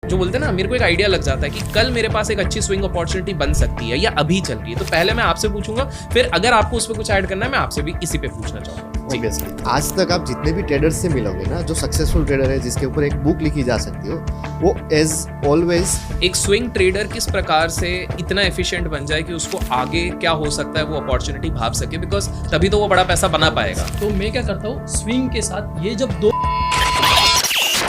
जो बोलते हैं ना, मेरे को एक आइडिया लग जाता है कि कल मेरे पास एक अच्छी स्विंग अपॉर्चुनिटी बन सकती है या अभी चल रही है, तो पहले मैं आपसे पूछूंगा, फिर अगर आपको उसमें कुछ ऐड करना है मैं आपसे भी इसी पे पूछना चाहूंगा। ऑब्वियसली आज तक आप जितने भी ट्रेडर्स से मिलोगे ना, जो सक्सेसफुल ट्रेडर है जिसके ऊपर एक बुक लिखी जा सकती हो, वो एज ऑलवेज एक स्विंग ट्रेडर किस प्रकार से इतना एफिशिएंट बन जाए कि उसको आगे क्या हो सकता है वो अपॉर्चुनिटी भाप सके, बिकॉज तभी तो वो बड़ा पैसा बना पाएगा। तो मैं क्या करता हूँ, स्विंग के साथ ये जब दो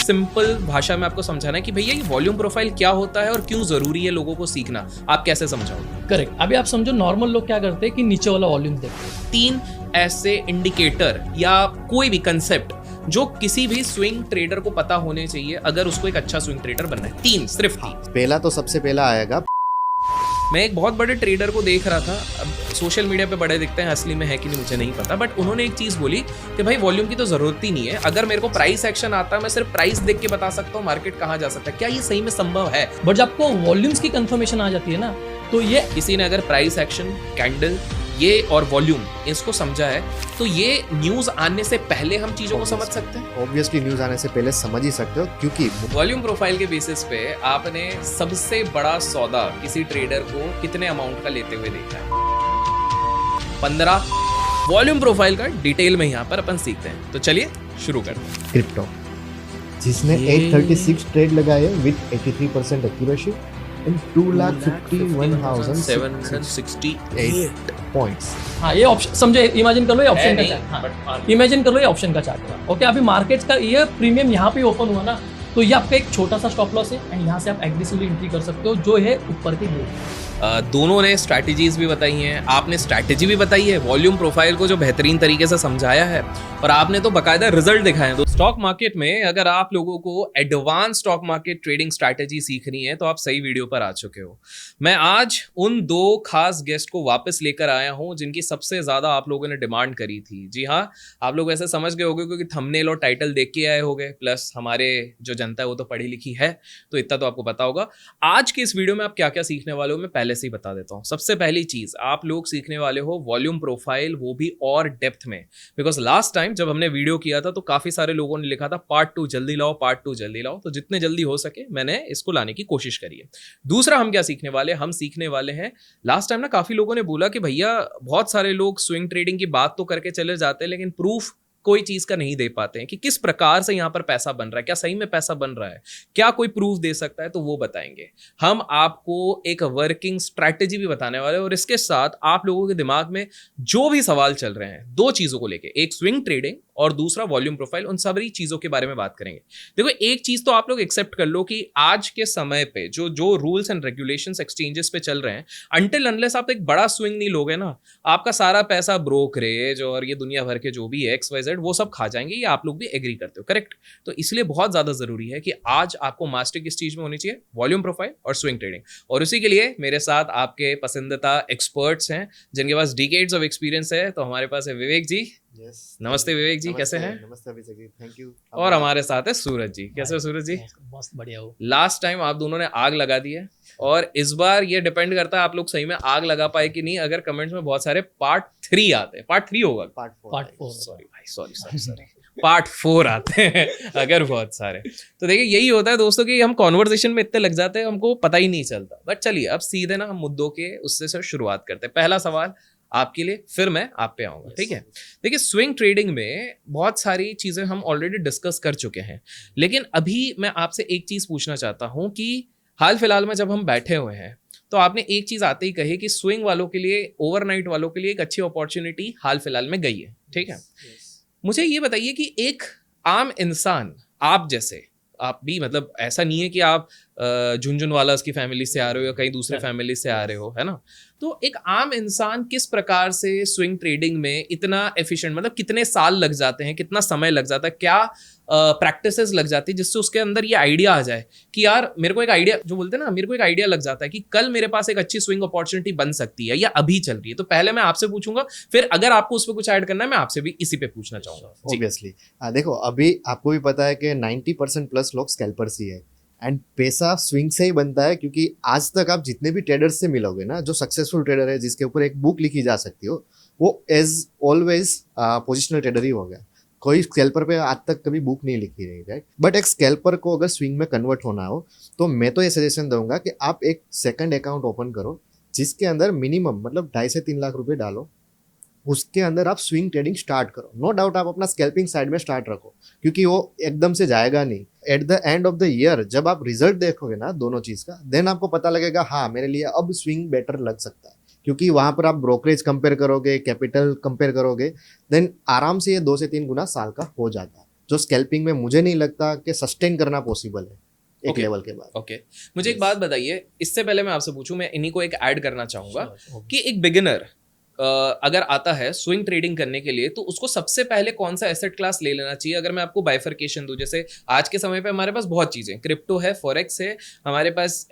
सिंपल भाषा में आपको समझाना है कि भैया ये वॉल्यूम प्रोफाइल क्या होता है और क्यों जरूरी है लोगों को सीखना, आप कैसे समझाओगे? करेक्ट। अभी आप समझो, नॉर्मल लोग क्या करते हैं कि नीचे वाला वॉल्यूम देखते हैं। 3 ऐसे इंडिकेटर या कोई भी कंसेप्ट जो किसी भी स्विंग ट्रेडर को पता होने चाहिए अगर उसको एक अच्छा स्विंग ट्रेडर बनना है। 3, सिर्फ 3। पहला तो सबसे पहला आएगा, मैं एक बहुत बड़े ट्रेडर को देख रहा था, अब सोशल मीडिया पे बड़े दिखते हैं, असली में है कि नहीं मुझे नहीं पता, बट उन्होंने एक चीज़ बोली कि भाई वॉल्यूम की तो ज़रूरत ही नहीं है, अगर मेरे को प्राइस एक्शन आता है मैं सिर्फ प्राइस देख के बता सकता हूँ मार्केट कहाँ जा सकता है। क्या ये सही में संभव है? बट जब आपको वॉल्यूम्स की कंफर्मेशन आ जाती है ना, तो ये किसी ने अगर प्राइस एक्शन, कैंडल, ये और वॉल्यूम इसको समझा है तो ये न्यूज़ आने से पहले हम चीज़ों को समझ सकते हैं। ऑब्वियसली न्यूज आने से पहले समझ ही सकते हो, क्योंकि वॉल्यूम प्रोफाइल के बेसिस पे आपने सबसे बड़ा सौदा किसी ट्रेडर को कितने अमाउंट का लेते हुए देखा है? 15। वॉल्यूम प्रोफाइल का डिटेल में यहाँ पर अपन सीखते हैं, तो चलिए शुरू करते हैं। क्रिप्टो जिसने 836 ट्रेड लगाए विद 83% एक्यूरेसी एंड 2,51,768 पॉइंट्स। हाँ, ये ऑप्शन समझो, इमेजिन कर लो ये ऑप्शन का चार्ट। इमेजिन कर लो ये ऑप्शन का चार्ट है। ओके, अभी मार्केट्स का ये प्रीमियम यहाँ पे ओपन हुआ ना, तो ये आपका एक छोटा सा स्टॉप लॉस है एंड यहाँ से आप एग्रेसिवली एंट्री कर सकते हो, जो है ऊपर की ग्रोथ। दोनों ने स्ट्रैटेजीज भी बताई हैं, आपने स्ट्रैटेजी भी बताई है, वॉल्यूम प्रोफाइल को जो बेहतरीन तरीके से समझाया है, और आपने तो बाकायदा रिजल्ट दिखाए हैं। तो स्टॉक मार्केट में अगर आप लोगों को advance stock market trading strategy सीखनी है तो आप सही वीडियो पर आ चुके हो। मैं आज उन 2 खास गेस्ट को वापस लेकर आया हूं जिनकी सबसे ज्यादा आप लोगों ने डिमांड करी थी। जी हाँ, आप लोग ऐसे समझ गए होंगे क्योंकि थंबनेल और टाइटल देख के आए होंगे, प्लस हमारे जो जनता है वो तो पढ़ी लिखी है, तो इतना तो आपको पता होगा। आज के इस वीडियो में आप क्या क्या सीखने वाले हो मैं पहले से ही बता देता हूं। सबसे पहली चीज, आप लोग सीखने वाले हो वॉल्यूम प्रोफाइल, वो भी और डेप्थ में, बिकॉज लास्ट टाइम जब हमने वीडियो किया था तो काफी सारे लोगों ने लिखा था पार्ट 2 जल्दी लाओ, पार्ट 2 जल्दी लाओ, तो जितने जल्दी हो सके मैंने इसको लाने की कोशिश करी है। दूसरा हम क्या सीखने वाले, हम सीखने वाले हैं, लास्ट टाइम ना काफी लोगों ने बोला कि भैया बहुत सारे लोग स्विंग ट्रेडिंग की बात तो करके चले जाते हैं लेकिन प्रूफ कोई चीज का नहीं दे पाते हैं कि किस प्रकार से यहां पर पैसा बन रहा है, क्या सही में पैसा बन रहा है, क्या कोई प्रूफ दे सकता है, तो वो बताएंगे। हम आपको एक वर्किंग स्ट्रैटेजी भी बताने वाले हैं, और इसके साथ आप लोगों के दिमाग में जो भी सवाल चल रहे हैं 2 चीजों को लेके, एक स्विंग ट्रेडिंग और दूसरा वॉल्यूम प्रोफाइल, उन सारी चीजों के बारे में बात करेंगे। देखो, एक चीज तो आप लोग एक्सेप्ट कर लो कि आज के समय पे जो रूल्स एंड रेगुलेशंस एक्सचेंजेस पे चल रहे हैं, अनटिल अनलेस आप एक बड़ा स्विंग नहीं लोगे ना, आपका सारा पैसा ब्रोकरेज और ये दुनिया भर के जो भी है XYZ वो सब खा जाएंगे। ये आप लोग भी एग्री करते हो, करेक्ट? तो इसलिए बहुत ज्यादा जरूरी है कि आज आपको मास्टरी किस चीज में होनी चाहिए, वॉल्यूम प्रोफाइल और स्विंग ट्रेडिंग। और उसी के लिए मेरे साथ आपके पसंदीदा एक्सपर्ट्स हैं जिनके पास डिकेड्स ऑफ एक्सपीरियंस है। तो हमारे पास है विवेक जी। Yes. नमस्ते विवेक जी, कैसे हैं? नमस्ते अभिषेक जी, थैंक यू। और हमारे साथ है सूरज जी। कैसे हो सूरज जी? मस्त बढ़िया हो। लास्ट टाइम आप दोनों ने आग लगा दी है और इस बार ये डिपेंड करता है आप लोग सही में आग लगा पाए कि नहीं। अगर कमेंट्स में बहुत सारे पार्ट 3 आते हैं, पार्ट 3 होगा, पार्ट 4। सॉरी भाई, सॉरी पार्ट 4 आते हैं अगर बहुत सारे, तो देखिए यही होता है दोस्तों कि हम कॉन्वर्सेशन में इतने लग जाते हैं हमको पता ही नहीं चलता। बट चलिए अब सीधे ना हम मुद्दों के उससे से शुरुआत करते हैं। पहला सवाल आपके लिए, फिर मैं आप पे आऊंगा, ठीक है? देखिए, स्विंग ट्रेडिंग में बहुत सारी चीजें हम ऑलरेडी डिस्कस कर चुके हैं, लेकिन अभी मैं आपसे एक चीज पूछना चाहता हूं कि हाल फिलहाल में जब हम बैठे हुए हैं तो आपने एक चीज आते ही कही कि स्विंग वालों के लिए, ओवरनाइट वालों के लिए एक अच्छी अपॉर्चुनिटी हाल फिलहाल में गई है, ठीक है? मुझे ये बताइए कि एक आम इंसान, आप जैसे, आप भी मतलब ऐसा नहीं है कि आप झुनझुनवाला की फैमिली से आ रहे हो या कहीं दूसरे फैमिली से आ रहे हो, है ना? तो एक आम इंसान किस प्रकार से स्विंग ट्रेडिंग में इतना एफिशिएंट, मतलब कितने साल लग जाते हैं, कितना समय लग जाता है, क्या प्रैक्टिसेस लग जाती है जिससे उसके अंदर ये आइडिया आ जाए कि यार मेरे को एक आइडिया, जो बोलते हैं ना, मेरे को एक आइडिया लग जाता है कि कल मेरे पास एक अच्छी स्विंग अपॉर्चुनिटी बन सकती है या अभी चल रही है, तो पहले मैं आपसे पूछूंगा, फिर अगर आपको उस पर कुछ ऐड करना है मैं आपसे भी इसी पे पूछना चाहूंगा। ऑब्वियसली देखो, अभी आपको भी पता है कि 90% प्लस लोग स्कैल्पर्स ही है, एंड पैसा स्विंग से ही बनता है, क्योंकि आज तक आप जितने भी ट्रेडर्स से मिलोगे ना, जो सक्सेसफुल ट्रेडर है जिसके ऊपर एक बुक लिखी जा सकती हो, वो एज ऑलवेज पोजिशनल ट्रेडर ही हो गया। कोई स्कैल्पर पे आज तक कभी बुक नहीं लिखी रही, राइट? बट एक स्कैल्पर को अगर स्विंग में कन्वर्ट होना हो तो मैं तो ये सजेशन दूंगा कि आप एक सेकंड अकाउंट ओपन करो जिसके अंदर मिनिमम मतलब 2.5 से 3 लाख रुपए डालो, उसके अंदर आप स्विंग ट्रेडिंग स्टार्ट करो। नो डाउट आप अपना स्कैल्पिंग साइड में स्टार्ट रखो क्योंकि वो एकदम से जाएगा नहीं। At the end of the year जब आप रिजल्ट देखोगे ना दोनों चीज का, देन आपको पता लगेगा हाँ मेरे लिए अब स्विंग बेटर लग सकता है, क्योंकि वहां पर आप ब्रोकरेज कंपेयर करोगे, कैपिटल कंपेयर करोगे, देन आराम से ये 2 से 3 गुना साल का हो जाता है, जो स्कैल्पिंग में मुझे नहीं लगता कि सस्टेन करना पॉसिबल है एक Okay. लेवल के बाद। ओके मुझे एक बात बताइए, इससे पहले मैं आपसे पूछूं, मैं इन्हीं को एक ऐड करना चाहूंगा कि एक बिगिनर अगर आता है स्विंग ट्रेडिंग करने के लिए तो उसको सबसे पहले कौन सा एसेट क्लास ले लेना चाहिए? अगर मैं आपको बाइफर्केशन दूं, जैसे आज के समय पे हमारे पास बहुत चीज़ें, क्रिप्टो है, फॉरेक्स है हमारे पास।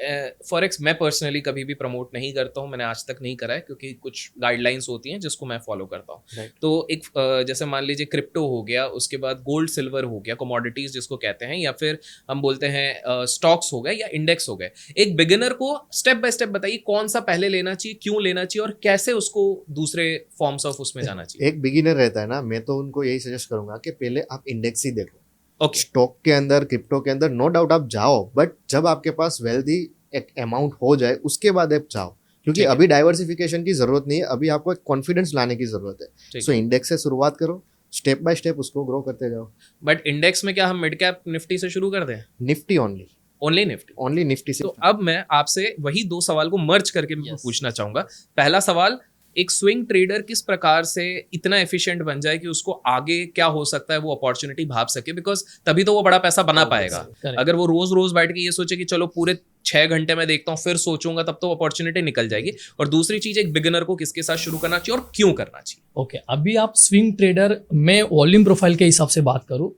फॉरेक्स मैं पर्सनली कभी भी प्रमोट नहीं करता हूं, मैंने आज तक नहीं करा है क्योंकि कुछ गाइडलाइंस होती हैं जिसको मैं फॉलो करता हूँ। Right. तो एक जैसे मान लीजिए क्रिप्टो हो गया, उसके बाद गोल्ड सिल्वर हो गया, कमोडिटीज जिसको कहते हैं, या फिर हम बोलते हैं स्टॉक्स हो गए या इंडेक्स हो गए। एक बिगिनर को स्टेप बाय स्टेप बताइए कौन सा पहले लेना चाहिए, क्यों लेना चाहिए और कैसे उसको दूसरे फॉर्म्स ऑफ उसमें जाना चाहिए। एक बिगिनर रहता है ना, मैं तो उनको यही सजेस्ट करूंगा कि पहले आप इंडेक्स ही देखो। ओके स्टॉक के अंदर, क्रिप्टो के अंदर नो डाउट आप जाओ, बट जब आपके पास वेल्दी एक अमाउंट हो जाए उसके बाद आप जाओ, क्योंकि ठीक है। अभी डाइवर्सिफिकेशन की जरूरत नहीं है, अभी आपको एक कॉन्फिडेंस लाने की जरूरत है। ठीक सो इंडेक्स से शुरुआत करो, स्टेप बाय स्टेप उसको ग्रो करते जाओ। बट इंडेक्स में क्या हम मिड कैप निफ्टी से शुरू कर दें? Nifty only, only Nifty? Only Nifty से। तो अब मैं आपसे वही 2 सवाल को मर्ज करके Yes. पूछना चाहूंगा। पहला सवाल, एक स्विंग ट्रेडर किस प्रकार से इतना एफिशिएंट बन जाए कि उसको आगे क्या हो सकता है वो अपॉर्चुनिटी भाप सके, बिकॉज तभी तो वो बड़ा पैसा बना पाएगा। Correct. अगर वो रोज रोज बैठ के ये सोचे कि चलो पूरे 6 घंटे में देखता हूँ फिर सोचूंगा, तब तो अपॉर्चुनिटी निकल जाएगी। और दूसरी चीज, एक बिगिनर को किसके साथ शुरू करना चाहिए और क्यों करना चाहिए? ओके अभी आप स्विंग ट्रेडर में वॉल्यूम प्रोफाइल के हिसाब से बात करूं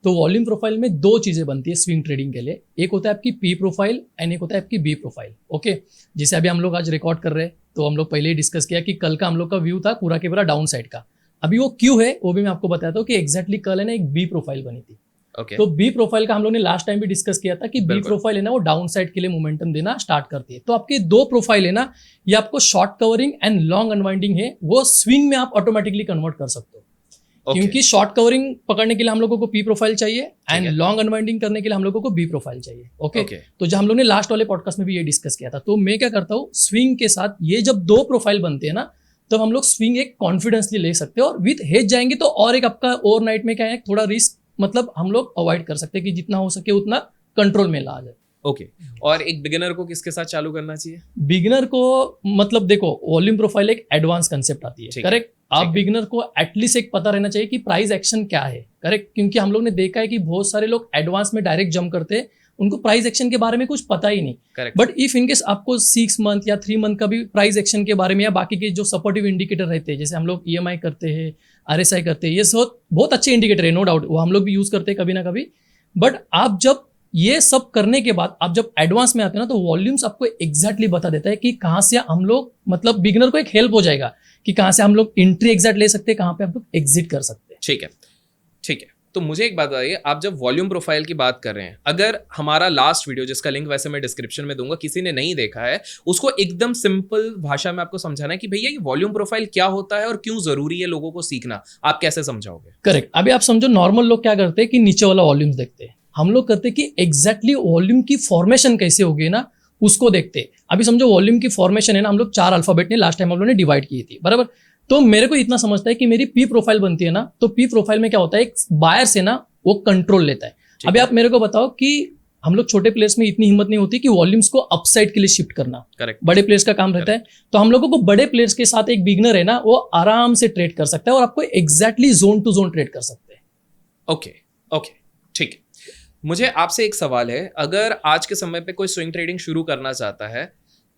तो वॉल्यूम प्रोफाइल में 2 चीजें बनती है स्विंग ट्रेडिंग के लिए। एक होता है आपकी पी प्रोफाइल एंड एक होता है आपकी बी प्रोफाइल। ओके जैसे अभी हम लोग आज रिकॉर्ड कर रहे हैं तो हम लोग पहले ही डिस्कस किया कि कल का हम लोग का व्यू था पूरा के पूरा डाउन साइड का। अभी वो क्यों है वो भी मैं आपको बताता हूँ कि एग्जैक्टली कल है ना एक बी प्रोफाइल बनी थी। ओके तो बी प्रोफाइल का हम लोग ने लास्ट टाइम भी डिस्कस किया था कि बी बिल्कुल। प्रोफाइल है ना वो डाउन साइड के लिए मोमेंटम देना स्टार्ट करती है। तो आपके 2 प्रोफाइल है ना, ये आपको short covering and long unwinding है, वो स्विंग में आप ऑटोमेटिकली कन्वर्ट कर सकते हो। क्योंकि शॉर्ट कवरिंग पकड़ने के लिए हम लोगों को पी प्रोफाइल चाहिए एंड है। लॉन्ग अनवाइंडिंग करने के लिए हम लोगों को बी प्रोफाइल चाहिए। ओके ओके तो जब हम लोग ने लास्ट वाले पॉडकास्ट में भी ये डिस्कस किया था, तो मैं क्या करता हूँ स्विंग के साथ ये जब 2 प्रोफाइल बनते हैं ना तो हम लोग स्विंग एक कॉन्फिडेंसली ले सकते हैं और विथ हेज जाएंगे तो और एक आपका ओवरनाइट में क्या है थोड़ा रिस्क मतलब हम लोग अवॉइड कर सकते हैं कि जितना हो सके उतना कंट्रोल में ला जाए। ओके और एक बिगिनर को किसके साथ चालू करना चाहिए? बिगिनर को मतलब देखो वॉल्यूम प्रोफाइल एक एडवांस कंसेप्ट आती है, ठीक है, करेक्ट। आप ठीक है। बिगिनर को एटलीस्ट एक पता रहना चाहिए कि प्राइस एक्शन क्या है, करेक्ट। क्योंकि हम लोग ने देखा है कि बहुत सारे लोग एडवांस में डायरेक्ट जंप करते हैं, उनको प्राइस एक्शन के बारे में कुछ पता ही नहीं। करेक्ट। बट इफ इनकेस आपको 6 मंथ या 3 मंथ का भी प्राइस एक्शन के बारे में या बाकी के जो सपोर्टिव इंडिकेटर रहते हैं, जैसे हम लोग EMI करते हैं, RSI करते हैं, ये सब बहुत अच्छे इंडिकेटर है, नो डाउट वो हम लोग भी यूज करते हैं कभी ना कभी। बट आप जब ये सब करने के बाद आप जब एडवांस में आते हैं ना तो वॉल्यूम्स आपको एग्जैक्टली बता देता है कि कहाँ से हम लोग मतलब बिगिनर को एक हेल्प हो जाएगा कि कहाँ से हम लोग एंट्री एग्जैक्ट ले सकते हैं, कहाँ पे हम लोग एग्जिट कर सकते हैं। ठीक है, ठीक है। तो मुझे एक बात बताइए, आप जब वॉल्यूम प्रोफाइल की बात कर रहे हैं, अगर हमारा लास्ट वीडियो जिसका लिंक वैसे मैं डिस्क्रिप्शन में दूंगा, किसी ने नहीं देखा है, उसको एकदम सिंपल भाषा में आपको समझाना है कि भैया ये वॉल्यूम प्रोफाइल क्या होता है और क्यों जरूरी है लोगों को सीखना, आप कैसे समझाओगे? करेक्ट। अभी आप समझो नॉर्मल लोग क्या करते हैं कि नीचे वाला वॉल्यूम्स देखते हैं, हम लोग करते हैं कि एग्जैक्टली वॉल्यूम की फॉर्मेशन कैसे होगी ना उसको देखते हैं। अभी समझो वॉल्यूम की फॉर्मेशन है ना, हम लोग 4 अल्फाबेट ने लास्ट टाइम हम लोगों ने डिवाइड की थी, बराबर। तो मेरे को इतना समझता है कि मेरी पी प्रोफाइल बनती है ना, तो पी प्रोफाइल में क्या होता है, एक बायर से ना वो कंट्रोल लेता है। अभी आप मेरे को बताओ कि हम लोग छोटे प्लेयर्स में इतनी हिम्मत नहीं होती कि वॉल्यूम्स को अपसाइड के लिए शिफ्ट करना, करेक्ट। बड़े प्लेयर्स का काम रहता है। तो हम लोगों को बड़े प्लेयर्स के साथ एक बिगनर है ना वो आराम से ट्रेड कर सकता है और आपको exactly zone to zone trade कर सकते हैं। ओके ओके ठीक है। मुझे आपसे एक सवाल है, अगर आज के समय पे कोई स्विंग ट्रेडिंग शुरू करना चाहता है,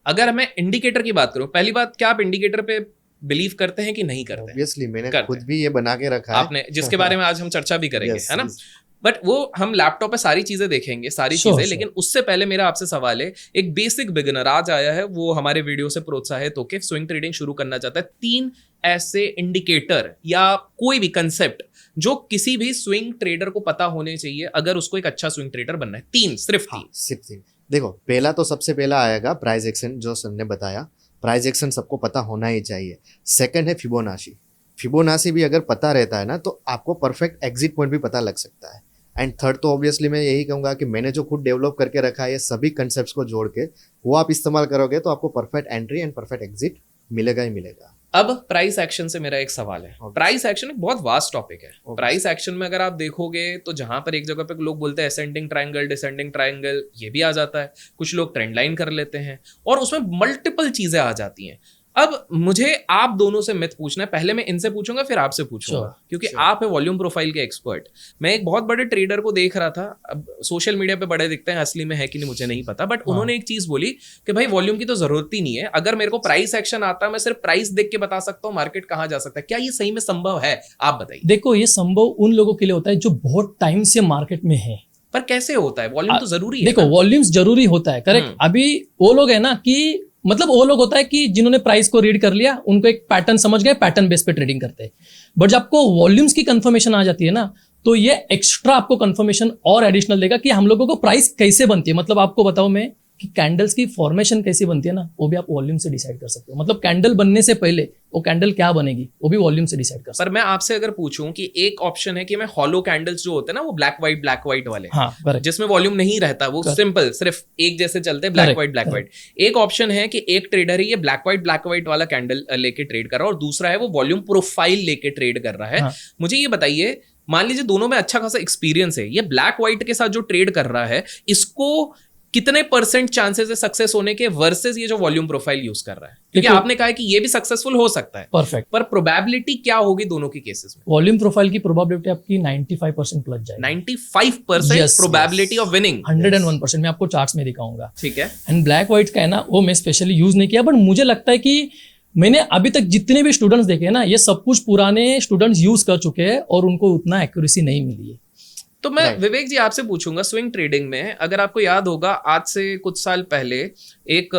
अगर मैं इंडिकेटर की बात करूं, पहली बात क्या आप इंडिकेटर पे बिलीव करते हैं कि नहीं करते हैं? ऑब्वियसली मैंने करते खुद हैं। भी ये बना के रखा है, आपने जिसके बारे में आज हम चर्चा भी करेंगे, Yes, है ना? yes. बट वो हम लैपटॉप पे सारी चीजें देखेंगे, सारी Sure, चीजें, sure. लेकिन उससे पहले मेरा आपसे सवाल है, एक बेसिक बिगिनर आज आया है, वो हमारे वीडियो से प्रोत्साहित होकर स्विंग ट्रेडिंग शुरू करना चाहता है, 3 ऐसे इंडिकेटर या कोई भी कंसेप्ट जो किसी भी स्विंग ट्रेडर को पता होने चाहिए अगर उसको एक अच्छा स्विंग ट्रेडर बनना है, 3, सिर्फ 3। सिर्फ 3। देखो पहला तो सबसे पहला आएगा प्राइस एक्शन, जो सर ने बताया, प्राइस एक्शन सबको पता होना ही चाहिए। सेकंड है फिबोनाची, फिबोनाची भी अगर पता रहता है ना तो आपको परफेक्ट एग्जिट पॉइंट भी पता लग सकता है। एंड थर्ड तो ऑब्वियसली मैं यही कहूंगा कि मैंने जो खुद डेवलप करके रखा है ये सभी कंसेप्ट्स को जोड़ के वो आप इस्तेमाल करोगे तो आपको perfect entry and perfect exit मिलेगा ही मिलेगा। अब प्राइस एक्शन से मेरा एक सवाल है। प्राइस एक्शन एक बहुत वास्ट टॉपिक है। प्राइस एक्शन में अगर आप देखोगे तो जहां पर एक जगह पे लोग बोलते हैं असेंडिंग ट्रायंगल, डिसेंडिंग ट्रायंगल, ये भी आ जाता है। कुछ लोग ट्रेंड लाइन कर लेते हैं और उसमें मल्टीपल चीजें आ जाती हैं। अब मुझे आप दोनों से मिथ पूछना है। पहले मैं इनसे पूछूंगा फिर आपसे पूछूंगा क्योंकि आप है वॉल्यूम प्रोफाइल के एक्सपर्ट। मैं एक बहुत बड़े ट्रेडर को देख रहा था, अब सोशल मीडिया पे बड़े दिखते हैं, असली में है कि नहीं मुझे नहीं पता, बट उन्होंने एक चीज बोली कि भाई वॉल्यूम की तो जरूरत ही नहीं है, अगर मेरे को प्राइस एक्शन आता है मैं सिर्फ प्राइस देख के बता सकता हूँ मार्केट कहाँ जा सकता है। क्या ये सही में संभव है? आप बताइए। देखो, ये संभव उन लोगों के लिए होता है जो बहुत टाइम से मार्केट में है। पर कैसे होता है? वॉल्यूम तो जरूरी है। देखो, वॉल्यूम्स जरूरी होता है, करेक्ट। अभी वो लोग है ना कि मतलब वो लोग होता है कि जिन्होंने प्राइस को रीड कर लिया, उनको एक पैटर्न समझ गए, पैटर्न बेस पे ट्रेडिंग करते हैं। बट जब आपको वॉल्यूम्स की कंफर्मेशन आ जाती है ना, तो ये एक्स्ट्रा आपको कंफर्मेशन और एडिशनल देगा कि हम लोगों को प्राइस कैसे बनती है। मतलब आपको बताऊं मैं कि कैंडल्स की फॉर्मेशन कैसी बनती है ना, वो भी आप वॉल्यूम से डिसाइड कर सकते हो। मतलब कैंडल बनने से पहले वो कैंडल क्या बनेगी वो भी वॉल्यूम से डिसाइड कर सकते हो। पर मैं आपसे अगर पूछूं कि एक ऑप्शन है कि मैं हॉलो कैंडल्स जो होते हैं ना, वो ब्लैक व्हाइट वाले, हाँ, जिसमें वॉल्यूम नहीं रहता, वो सिंपल सिर्फ एक जैसे चलते हैं, ब्लैक व्हाइट। एक ऑप्शन है कि एक ट्रेडर ही ये ब्लैक व्हाइट वाला कैंडल लेके ट्रेड कर रहा है और दूसरा है वो वॉल्यूम प्रोफाइल लेके ट्रेड कर रहा है। मुझे ये बताइए, मान लीजिए दोनों में अच्छा खासा एक्सपीरियंस है, ये ब्लैक व्हाइट के साथ जो ट्रेड कर रहा है इसको कितने परसेंट चांसेस है सक्सेस होने के वर्सेस ये जो वॉल्यूम प्रोफाइल यूज कर रहा है? क्योंकि आपने कहा है कि ये भी सक्सेसफुल हो सकता है। परफेक्ट। पर प्रोबेबिलिटी क्या होगी दोनों के केसेस में? वॉल्यूम प्रोफाइल की प्रोबेबिलिटी आपकी 95% प्लस जाएगी। 95% प्रोबेबिलिटी ऑफ विनिंग। 101%। मैं आपको चार्ट्स में दिखाऊंगा। ठीक है। एंड ब्लैक व्हाइट का है ना, वो मैं स्पेशली यूज नहीं किया, बट मुझे लगता है कि मैंने अभी तक जितने भी स्टूडेंट्स देखे हैं ना, ये सब कुछ पुराने स्टूडेंट्स यूज कर चुके हैं और उनको उतना एक्यूरेसी नहीं मिली है। तो मैं विवेक जी आपसे पूछूंगा, स्विंग ट्रेडिंग में अगर आपको याद होगा आज से कुछ साल पहले एक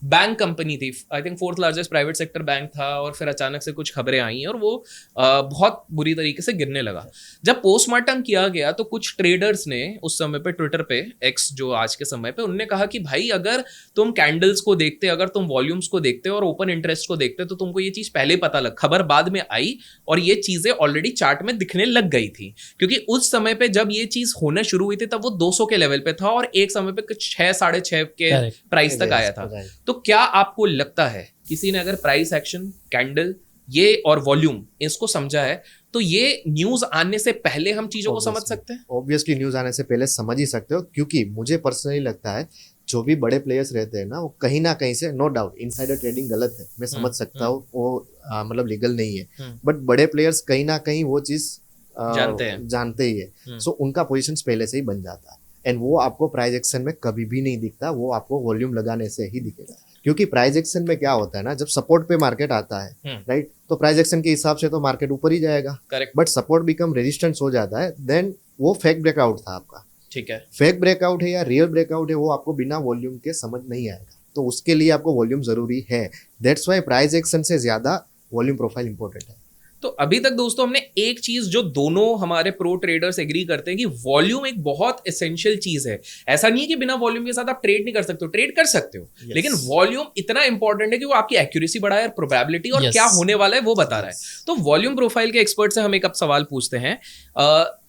बैंक कंपनी थी, I think 4th largest private sector bank था, और फिर अचानक से कुछ खबरें आई और वो बहुत बुरी तरीके से गिरने लगा। जब पोस्टमार्टम किया गया तो कुछ ट्रेडर्स ने उस समय पे ट्विटर पे, एक्स जो आज के समय पे, उन्होंने कहा कि भाई अगर तुम कैंडल्स को देखते, अगर तुम वॉल्यूम्स को देखते और ओपन इंटरेस्ट को देखते तो तुमको ये चीज पहले पता लग, खबर बाद में आई और ये चीजें ऑलरेडी चार्ट में दिखने लग गई थी। क्योंकि उस समय पे जब ये चीज होना शुरू हुई थी तब वो 200 के लेवल पे था और एक समय पे कुछ 6-6.5 के प्राइस तक आया था। तो क्या आपको लगता है किसी ने अगर प्राइस एक्शन, कैंडल, ये और वॉल्यूम इसको समझा है तो ये न्यूज आने से पहले हम चीजों को समझ सकते हैं? ऑब्वियसली न्यूज आने से पहले समझ ही सकते हो, क्योंकि मुझे पर्सनली लगता है जो भी बड़े प्लेयर्स रहते हैं ना, वो कहीं ना कहीं से, नो डाउट इनसाइडर ट्रेडिंग गलत है, मैं समझ सकता हूँ, वो मतलब लीगल नहीं है, बट बड़े प्लेयर्स कहीं ना कहीं वो चीज जानते ही है। सो उनका पोजीशन पहले से ही बन जाता है एंड वो आपको प्राइस एक्शन में कभी भी नहीं दिखता, वो आपको वॉल्यूम लगाने से ही दिखेगा। क्योंकि प्राइस एक्शन में क्या होता है ना, जब सपोर्ट पे मार्केट आता है, राइट, तो प्राइस एक्शन के हिसाब से तो मार्केट ऊपर ही जाएगा, correct, but support become resistance हो जाता है, देन वो फेक ब्रेकआउट था आपका। ठीक है, फेक ब्रेकआउट है या रियल ब्रेकआउट है, वो आपको बिना वॉल्यूम के समझ नहीं आएगा, तो उसके लिए आपको वॉल्यूम जरूरी है। दैट्स व्हाई प्राइस एक्शन से ज्यादा वॉल्यूम प्रोफाइल इंपॉर्टेंट है। तो अभी तक दोस्तों हमने एक चीज जो दोनों हमारे प्रो ट्रेडर्स एग्री करते हैं कि वॉल्यूम एक बहुत एसेंशियल चीज है। ऐसा नहीं है कि बिना वॉल्यूम के साथ आप ट्रेड नहीं कर सकते हो, ट्रेड कर सकते हो, लेकिन वॉल्यूम इतना इंपॉर्टेंट है कि वो आपकी एक्यूरेसी बढ़ाए और प्रोबेबिलिटी और क्या होने वाला है वो बता रहा है। तो वॉल्यूम प्रोफाइल के एक्सपर्ट से हम एक अब सवाल पूछते हैं।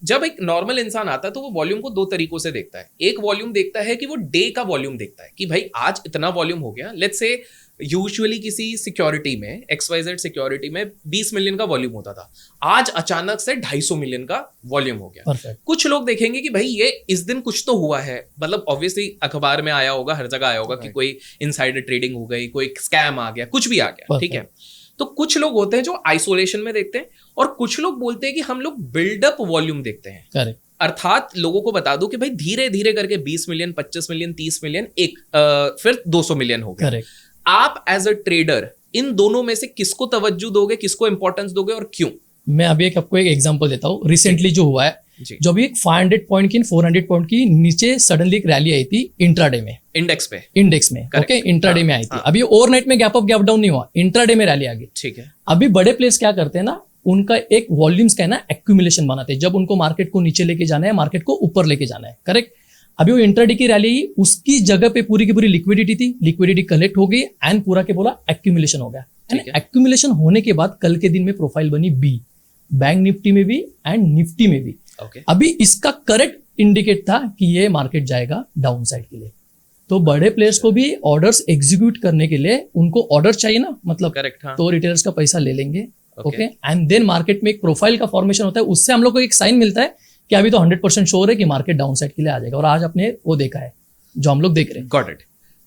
जब एक नॉर्मल इंसान आता है तो वो वॉल्यूम को दो तरीकों से देखता है। एक वॉल्यूम देखता है कि वो डे का वॉल्यूम देखता है कि भाई आज इतना वॉल्यूम हो गया। लेट्स से यूजुअली किसी सिक्योरिटी में, XYZ सिक्योरिटी में 20 मिलियन का वॉल्यूम होता था, आज अचानक से 250 मिलियन का वॉल्यूम हो गया। Perfect. कुछ लोग देखेंगे कि भाई ये इस दिन कुछ तो हुआ है, मतलब ऑब्वियसली अखबार में आया होगा, हर जगह आया होगा कि कोई इनसाइडर ट्रेडिंग हो गई, कोई स्कैम आ गया, कुछ भी आ गया, ठीक है। तो कुछ लोग होते हैं जो आइसोलेशन में देखते हैं और कुछ लोग बोलते हैं कि हम लोग बिल्डअप वॉल्यूम देखते हैं। Correct. अर्थात लोगों को बता दूं कि भाई धीरे धीरे करके 20 मिलियन, 25 मिलियन, 30 मिलियन, फिर 200 मिलियन हो गया। आप एज अ ट्रेडर इन दोनों में से किसको तवज्जो दोगे, किसको इंपॉर्टेंस दोगे और क्यों? मैं अभी आपको एक एग्जांपल देता हूँ। रिसेंटली जो हुआ है, जो भी 500 पॉइंट की 400 पॉइंट की नीचे सडनली एक रैली आई थी इंट्राडे में, इंडेक्स में, ओके, इंट्राडे में आई थी। अभी ओवरनाइट में गैप अप गैप डाउन नहीं हुआ, इंट्राडे में रैली आ गई, ठीक है। अभी बड़े प्लेयर्स क्या करते हैं ना, उनका एक वॉल्यूम्स का है ना एक्यूमुलेशन बनाते हैं। जब उनको मार्केट को नीचे लेके जाना है, मार्केट को ऊपर लेके जाना है, करेक्ट। अभी वो इंट्राडे की रैली आई, उसकी जगह पे पूरी की पूरी लिक्विडिटी थी, लिक्विडिटी कलेक्ट हो गई एंड पूरा के बोला एक्यूमुलेशन हो गया। एंड एक्यूमुलेशन होने के बाद कल के दिन में प्रोफाइल बनी बी, बैंक निफ्टी में भी एंड निफ्टी में भी। अभी इसका करेक्ट इंडिकेट था कि ये मार्केट जाएगा डाउन साइड के लिए। तो बड़े प्लेयर्स को भी ऑर्डर्स एग्जीक्यूट करने के लिए उनको ऑर्डर चाहिए ना, मतलब करेक्ट, हाँ। तो रिटेलर्स का पैसा ले लेंगे, ओके, एंड देन मार्केट में एक प्रोफाइल का फॉर्मेशन होता है, उससे हम लोग को एक साइन मिलता है कि अभी तो 100% श्योर है कि मार्केट डाउन साइड के लिए आ जाएगा। और आज आपने वो देखा है जो हम लोग देख रहे हैं। Got it.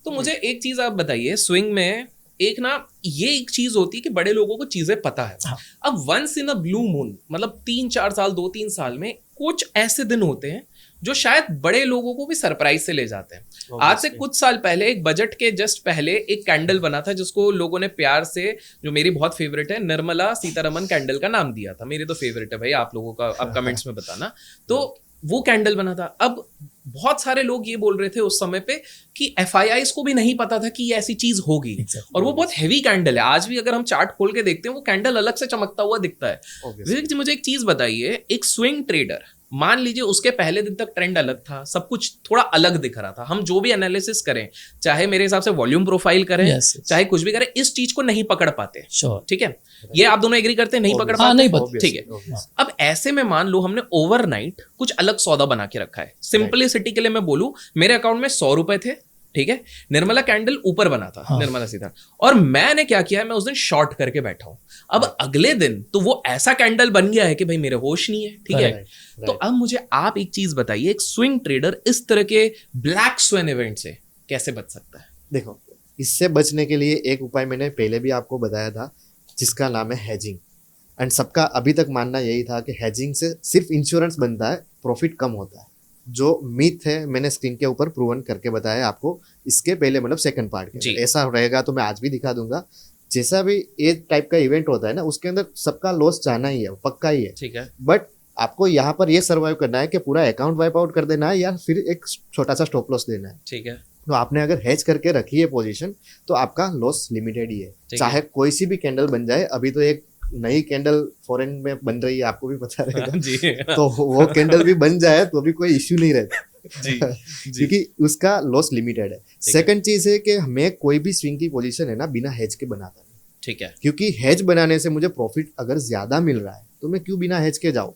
तो मुझे एक चीज आप बताइए, स्विंग में एक ना ये एक चीज होती है कि बड़े लोगों को चीजें पता है। हाँ। अब once in a blue moon, मतलब 3-4 साल, 2-3 साल में कुछ ऐसे दिन होते हैं जो शायद बड़े लोगों को भी सरप्राइज से ले जाते हैं। आज से कुछ साल पहले, एक बजट के जस्ट पहले, एक कैंडल बना था जिसको लोगों ने प्यार से, जो मेरी बहुत फेवरेट है, निर्मला सीतारमन कैंडल का नाम दिया था। मेरी तो फेवरेट है भाई, आप लोगों का आप कमेंट्स में बताना। तो वो कैंडल बना था। अब बहुत सारे लोग ये बोल रहे थे उस समय पे कि FIIs को भी नहीं पता था कि ये ऐसी चीज होगी। और वो बहुत हैवी कैंडल है। आज भी अगर हम चार्ट खोल के देखते हैं, वो कैंडल अलग से चमकता हुआ दिखता है। विवेक जी, मुझे एक चीज बताइए, एक स्विंग ट्रेडर, मान लीजिए उसके पहले दिन तक ट्रेंड अलग था, सब कुछ थोड़ा अलग दिख रहा था, हम जो भी एनालिसिस करें, चाहे मेरे हिसाब से वॉल्यूम प्रोफाइल करें, चाहे कुछ भी करें, इस चीज को नहीं पकड़ पाते। ठीक है, ये आप दोनों एग्री करते हैं? नहीं पकड़ पाते? नहीं, ठीक है। अब ऐसे में मान लो हमने ओवरनाइट कुछ अलग सौदा बना के रखा है। सिंपलिसिटी के लिए मैं बोलूं, मेरे अकाउंट में 100 रुपए थे, ठीक है, निर्मला कैंडल ऊपर बना था, हाँ। निर्मला सीता, और मैंने क्या किया है, मैं उस दिन शॉर्ट करके बैठा हूं। अब अगले दिन तो वो ऐसा कैंडल बन गया है कि भाई मेरे होश नहीं है, ठीक है। तो अब मुझे आप एक चीज बताइए, एक स्विंग ट्रेडर इस तरह के ब्लैक स्वेन इवेंट से कैसे बच सकता है? देखो, इससे बचने के लिए एक उपाय मैंने पहले भी आपको बताया था, जिसका नाम है हेजिंग। एंड सबका अभी तक मानना यही था कि हेजिंग से सिर्फ इंश्योरेंस बनता है, प्रॉफिट कम होता है। जो मिथ है मैंने स्क्रीन के ऊपर प्रूवन करके बताया आपको इसके पहले, मतलब सेकंड पार्ट के। ऐसा रहेगा तो मैं आज भी दिखा दूंगा। जैसा भी ये टाइप का इवेंट होता है ना, उसके अंदर सबका लॉस जाना ही है, पक्का ही है, ठीक है। बट आपको यहाँ पर ये सर्वाइव करना है कि पूरा अकाउंट वाइप आउट कर देना है या फिर एक छोटा सा स्टॉप लॉस देना है, ठीक है। तो आपने अगर हेज करके रखी है पोजीशन, तो आपका लॉस लिमिटेड ही है, चाहे कोई सी भी कैंडल बन जाए। अभी तो एक नई कैंडल फॉरेन में बन रही है, आपको भी पता रहेगा जी। तो वो कैंडल भी बन जाए तो भी कोई इश्यू नहीं रहता जी, क्योंकि उसका लॉस लिमिटेड है। सेकंड चीज है कि मैं कोई भी स्विंग की पोजीशन है ना, बिना हेज के बनाता नहीं, ठीक है, क्योंकि हेज बनाने से मुझे प्रॉफिट अगर ज्यादा मिल रहा है तो मैं क्यों बिना हेज के जाऊं।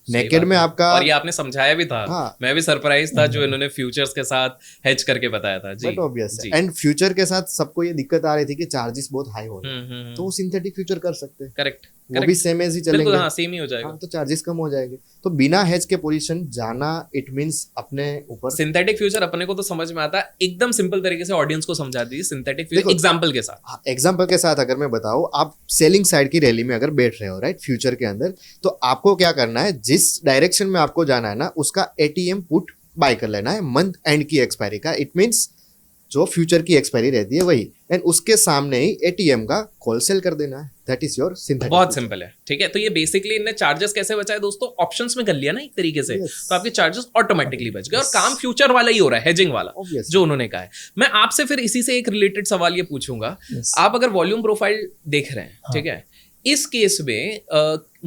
नेकेड में आपका, और ये आपने समझाया भी था, हाँ, मैं भी सरप्राइज था जो इन्होंने फ्यूचर्स के साथ हेज करके बताया था। जी, ऑब्वियस है। एंड फ्यूचर के साथ सबको ये दिक्कत आ रही थी कि चार्जेस बहुत हाई हो रहे हैं, तो वो सिंथेटिक फ्यूचर कर सकते हैं, करेक्ट, वो भी सेम एज ही चलेंगे, हाँ, सेम ही हो जाएगा, तो चार्जेस कम हो जाएंगे। तो बिना हेज के पोजीशन जाना, इट मींस अपने ऊपर सिंथेटिक फ्यूचर अपने को तो समझ में आता है, एकदम सिंपल तरीके से ऑडियंस को समझा दीजिए सिंथेटिक फ्यूचर एग्जांपल के साथ। एग्जांपल के साथ अगर मैं बताऊं, आप सेलिंग साइड की रैली में अगर बैठ रहे हो, राइट, फ्यूचर के अंदर, तो आपको क्या करना है, जिस डायरेक्शन में आपको जाना है ना, उसका ATM पुट बाय कर लेना है मंथ एंड की एक्सपायरी का। इट मींस जो फ्यूचर की एक्सपायरी रहती है वही, एंड उसके सामने ही ATM का कॉल सेल कर देना है। That is your synthetic. बहुत सिंपल है, ठीक है। तो ये बेसिकली इनने चार्जेस कैसे बचाए दोस्तों, ऑप्शंस में कर लिया ना एक तरीके से, तो आपके चार्जेस ऑटोमेटिकली बच गए और काम फ्यूचर वाला ही हो रहा है, हेजिंग वाला जो उन्होंने कहा है। मैं आपसे फिर इसी से एक रिलेटेड सवाल ये पूछूंगा, आप अगर वॉल्यूम प्रोफाइल देख रहे हैं, ठीक है, इस केस में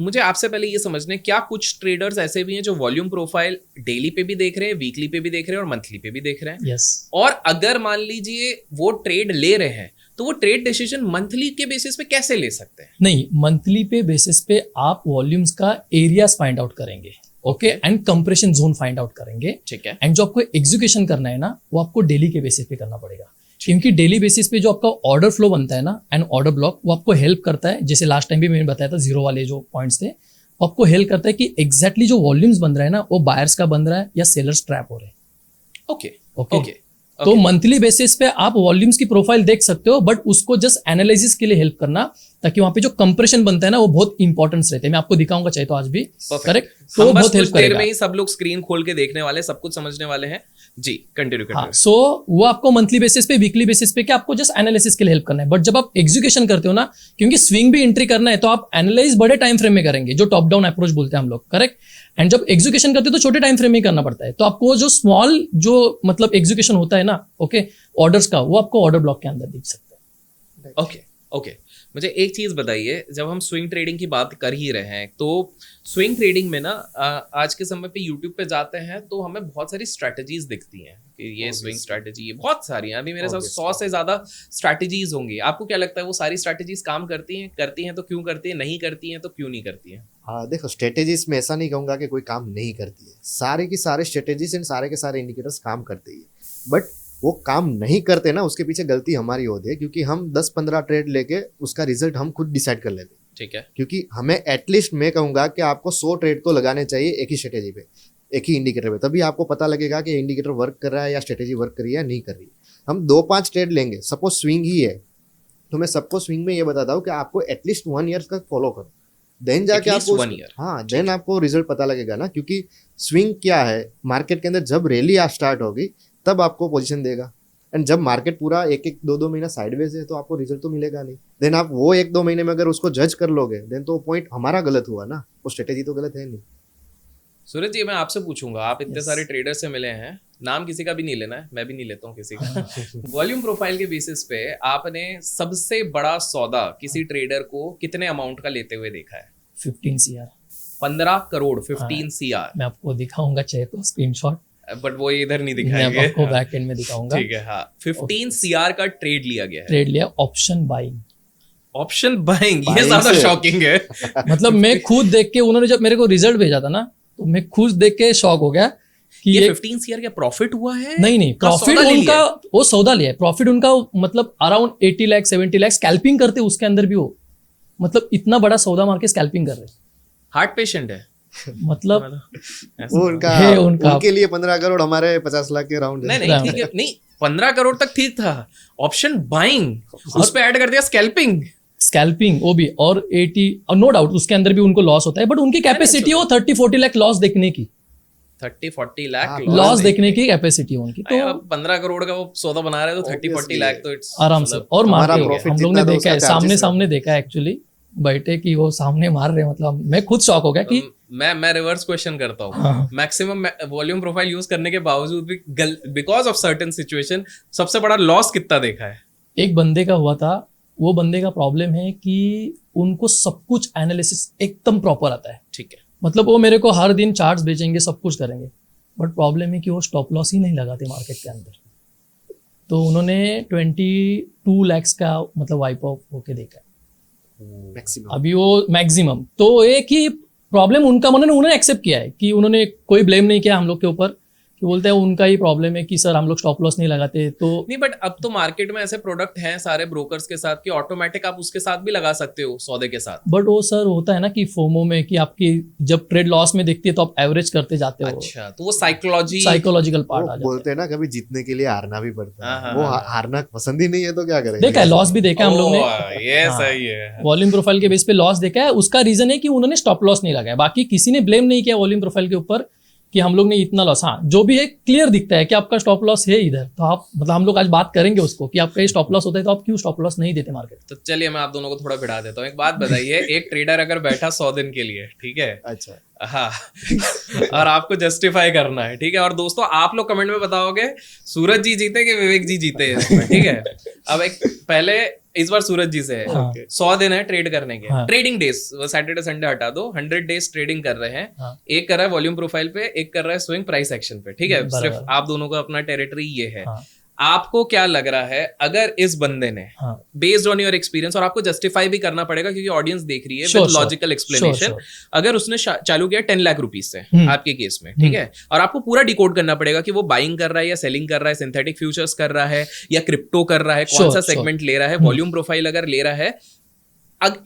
मुझे आपसे पहले ये समझने, क्या कुछ ट्रेडर्स ऐसे भी हैं जो वॉल्यूम प्रोफाइल डेली पे भी देख रहे हैं, वीकली पे भी देख रहे हैं और मंथली पे भी देख रहे हैं? और अगर मान लीजिए वो ट्रेड ले रहे हैं, तो वो ट्रेड डिसीजन मंथली के बेसिस पे कैसे ले सकते हैं? नहीं, मंथली पे बेसिस पे आप वॉल्यूम्स का एरियाज फाइंड आउट करेंगे, okay, and compression zone find out करेंगे, ठीक है। एंड जो आपको एग्जीक्यूशन करना है ना, वो आपको डेली के बेसिस पे करना पड़ेगा, क्योंकि डेली बेसिस पे जो आपका ऑर्डर फ्लो बनता है ना, एंड ऑर्डर ब्लॉक, वो आपको हेल्प करता है। जैसे लास्ट टाइम भी मैंने बताया था, जीरो वाले जो पॉइंट्स थे, वो आपको हेल्प करता है कि एग्जैक्टली जो वॉल्यूम्स बन रहा है ना, वो बायर्स का बन रहा है या सेलर्स ट्रैप हो रहे हैं। ओके। तो मंथली बेसिस पे आप वॉल्यूम्स की प्रोफाइल देख सकते हो, बट उसको जस्ट एनालिसिस के लिए हेल्प करना, ताकि वहां पे जो कंप्रेशन बनता है ना, वो बहुत इंपॉर्टेंस रहते हैं। मैं आपको दिखाऊंगा चाहे तो आज भी, करेक्ट, तो वो बहुत हेल्प करेगा। में ही सब लोग स्क्रीन खोल के देखने वाले, सब कुछ समझने वाले हैं जी। कंटिन्यू करिए। सो वो आपको मंथली बेसिस पे, वीकली बेसिस पे, क्या आपको जस्ट एनालिसिस के लिए हेल्प करना है। बट जब आप एग्जीक्यूशन करते हो ना, क्योंकि स्विंग भी एंट्री करना है, तो आप एनालाइज बड़े टाइम फ्रेम में करेंगे, जो टॉप डाउन अप्रोच बोलते हैं हम लोग, करेक्ट। एंड जब एग्जीक्यूशन करते हो तो छोटे टाइम फ्रेम में करना पड़ता है। तो आपको जो स्मॉल जो मतलब एग्जीक्यूशन होता है ना, ओके, ऑर्डर्स का, वो आपको ऑर्डर ब्लॉक के अंदर दिख सकता है। ओके। मुझे एक चीज बताइए, जब हम स्विंग ट्रेडिंग की बात कर ही रहे हैं तो स्विंग ट्रेडिंग में ना आज के समय पे यूट्यूब पे जाते हैं तो हमें बहुत सारी स्ट्रैटेजीज दिखती हैं कि ये स्विंग स्ट्रैटेजी, ये बहुत सारी हैं, अभी मेरे साथ 100 से ज्यादा स्ट्रैटेजीज होंगी। आपको क्या लगता है वो सारी स्ट्रैटेजीज काम करती हैं? करती हैं तो क्यों करती हैं, नहीं करती हैं तो क्यों नहीं करती हैं? हाँ देखो, स्ट्रेटेजीज में ऐसा नहीं कहूंगा कि कोई काम नहीं करती है, सारे की सारे स्ट्रेटेजीज एंड सारे के सारे इंडिकेटर्स काम करते ही है, बट वो काम नहीं करते ना, उसके पीछे गलती हमारी होती है, क्योंकि हम 10-15 ट्रेड लेके उसका रिजल्ट हम खुद डिसाइड कर लेते हैं। ठीक है, क्योंकि हमें एटलीस्ट मैं कहूंगा कि आपको 100 ट्रेड तो लगाने चाहिए एक ही स्ट्रेटेजी पे, एक ही इंडिकेटर पे, तभी आपको पता लगेगा कि इंडिकेटर वर्क कर रहा है या स्ट्रेटेजी वर्क कर रही है या नहीं कर रही है। हम 2-5 ट्रेड लेंगे, सपोज स्विंग ही है, तो मैं सबको स्विंग में ये बताता हूँ कि आपको एटलीस्ट 1 ईयर का फॉलो करो, देन जाके आपको 1 ईयर, हाँ देन आपको रिजल्ट पता लगेगा ना। क्योंकि स्विंग क्या है, मार्केट के अंदर जब रैली स्टार्ट होगी तब आपको पोजीशन देगा, एंड जब मार्केट पूरा 1-2 महीना साइडवेज है तो आपको रिजल्ट तो मिलेगा नहीं। देन आप वो 1-2 महीने में अगर उसको जज कर लोगे देन तो पॉइंट हमारा गलत हुआ ना, वो स्ट्रेटेजी तो गलत है नहीं। सूरज जी मैं आपसे पूछूंगा, आप इतने Yes. सारे ट्रेडर से मिले हैं, नाम किसी का भी नहीं लेना है, मैं भी नहीं लेता हूँ किसी का। वॉल्यूम प्रोफाइल के बेसिस पे आपने सबसे बड़ा सौदा किसी ट्रेडर को कितने अमाउंट का लेते हुए देखा है? 15 CR 15 करोड़, 15 CR। मैं आपको दिखाऊंगा चाहे तो स्क्रीनशॉट, बट वो इधर नहीं मैं दिखाएंगे, आपको बैक एंड में दिखाऊंगा। ठीक है, हाँ 15 CR का ट्रेड लिया गया है, ट्रेड लिया ऑप्शन बाइंग, ऑप्शन बाइंग, ये Buying ज्यादा से। शॉकिंग है। मतलब मैं खुद देख के, उन्होंने जब मेरे को रिजल्ट भेजा था ना तो मैं खुद देख के शॉक हो गया कि ये ये 15 CR का प्रॉफिट हुआ है? नहीं का प्रॉफिट सौदा ले उनका, लिया? वो सौदा लिया है, प्रॉफिट उनका मतलब अराउंड 80 लाख 70 लाख स्कैल्पिंग करते उसके अंदर भी, वो मतलब इतना बड़ा सौदा मार के स्कैल्पिंग कर रहे हैं। हार्ट पेशेंट है मतलब ऐसा? वो उनका है उनका। उनके लिए 15 करोड़, हमारे 50 लाख के राउंड नहीं नहीं ठीक है, नहीं 15 करोड़ तक ठीक था, ऑप्शन बाइंग उस पे ऐड कर दिया स्कैल्पिंग। स्कैल्पिंग वो भी, और 80, और नो डाउट उसके अंदर भी उनको लॉस होता है, बट उनकी कैपेसिटी है वो 30-40 लाख लॉस देखने की, 30-40 लाख हाँ, लॉस देखने की कैपेसिटी है उनकी। तो तो 15 करोड़ का वो सौदा बना रहे तो 30-40 Obviously लाख तो इट्स आराम से, और हमारा मार्केट profit हम लोग ने जितना था देखा है, उसका सामने charges सामने देखा है एक्चुअली, बैठे कि वो सामने मार रहे हैं, मतलब मैं खुद शॉक हो गया कि मैं रिवर्स क्वेश्चन करता हूँ, हाँ। मैक्सिमम वॉल्यूम प्रोफाइल यूज करने के बावजूद भी बिकॉज ऑफ सर्टेन सिचुएशन सबसे बड़ा लॉस कितना देखा है? एक बंदे का हुआ था, वो बंदे का प्रॉब्लम है कि उनको सब कुछ एनालिसिस एकदम प्रॉपर आता है, ठीक है, मतलब वो मेरे को हर दिन चार्ट्स भेजेंगे, सब कुछ करेंगे, बट प्रॉब्लम है कि वो स्टॉप लॉस ही नहीं लगाते मार्केट के अंदर। तो उन्होंने 22 लाख का मतलब वाइप ऑफ होके देखा है मैक्सिमम। अभी, वो मैक्सिमम। तो एक ही प्रॉब्लम उनका, उन्होंने एक्सेप्ट किया है कि उन्होंने कोई ब्लेम नहीं किया हम लोग के ऊपर, कि बोलते हैं उनका ही प्रॉब्लम है कि सर हम लोग स्टॉप लॉस नहीं लगाते। तो नहीं, बट अब तो मार्केट में ऐसे प्रोडक्ट हैं सारे ब्रोकर्स के साथ कि ऑटोमेटिक आप उसके साथ भी लगा सकते हो सौदे के साथ। बट वो सर होता है ना कि फोमो में कि आपकी जब ट्रेड लॉस में दिखती है तो आप एवरेज करते जाते हो। अच्छा, तो वो साइकोलॉजिकल पार्ट आ जाता बोलते हैं ना कभी जीतने के लिए हारना भी पड़ता हाँ, है, हाँ, वो हाँ। हारना पसंद ही नहीं है तो क्या है। करेंगे। देखा है, लॉस भी देखा है हम लोग ने, ये हाँ। सही है। वॉल्यूम प्रोफाइल के बेस पे लॉस देखा है। उसका रीजन है कि उन्होंने स्टॉप लॉस नहीं लगाया, बाकी किसी ने ब्लेम नहीं किया वॉल्यूम प्रोफाइल के ऊपर कि हम लोग ने इतना लॉस। हाँ, जो भी है क्लियर दिखता है कि आपका स्टॉप लॉस है इधर, तो आप मतलब हम लोग आज बात करेंगे उसको कि आपका ये स्टॉप लॉस होता है तो आप क्यों स्टॉप लॉस नहीं देते मार्केट। तो चलिए मैं आप दोनों को थोड़ा भिड़ा देता हूँ। एक बात बताइए, एक ट्रेडर अगर बैठा 100 दिन के लिए, ठीक है, अच्छा, हाँ, और आपको जस्टिफाई करना है, ठीक है, और दोस्तों आप लोग कमेंट में बताओगे सूरज जी जीते कि विवेक जी जीते, ठीक है। अब एक पहले इस बार सूरज जी से है, हाँ। 100 दिन है ट्रेड करने के, हाँ। ट्रेडिंग डेज, सैटरडे संडे हटा दो, 100 डेज ट्रेडिंग कर रहे हैं। हाँ। एक कर रहा है वॉल्यूम प्रोफाइल पे, एक कर रहा है स्विंग प्राइस एक्शन पे, ठीक है, बराबर। सिर्फ आप दोनों का अपना टेरिटरी ये है। हाँ। आपको क्या लग रहा है अगर इस बंदे ने हाँ। बेस्ड ऑन योर एक्सपीरियंस, और आपको जस्टिफाई भी करना पड़ेगा क्योंकि ऑडियंस देख रही है, Sure, with sure. Logical explanation, Sure, अगर उसने चालू किया 10 लाख रुपीज से आपके केस में, ठीक है, और आपको पूरा डिकोड करना पड़ेगा कि वो बाइंग कर रहा है या सेलिंग कर रहा है, सिंथेटिक फ्यूचर्स कर रहा है या क्रिप्टो कर रहा है, कौन Sure, सा sure. सेगमेंट ले रहा है, वॉल्यूम प्रोफाइल अगर ले रहा है,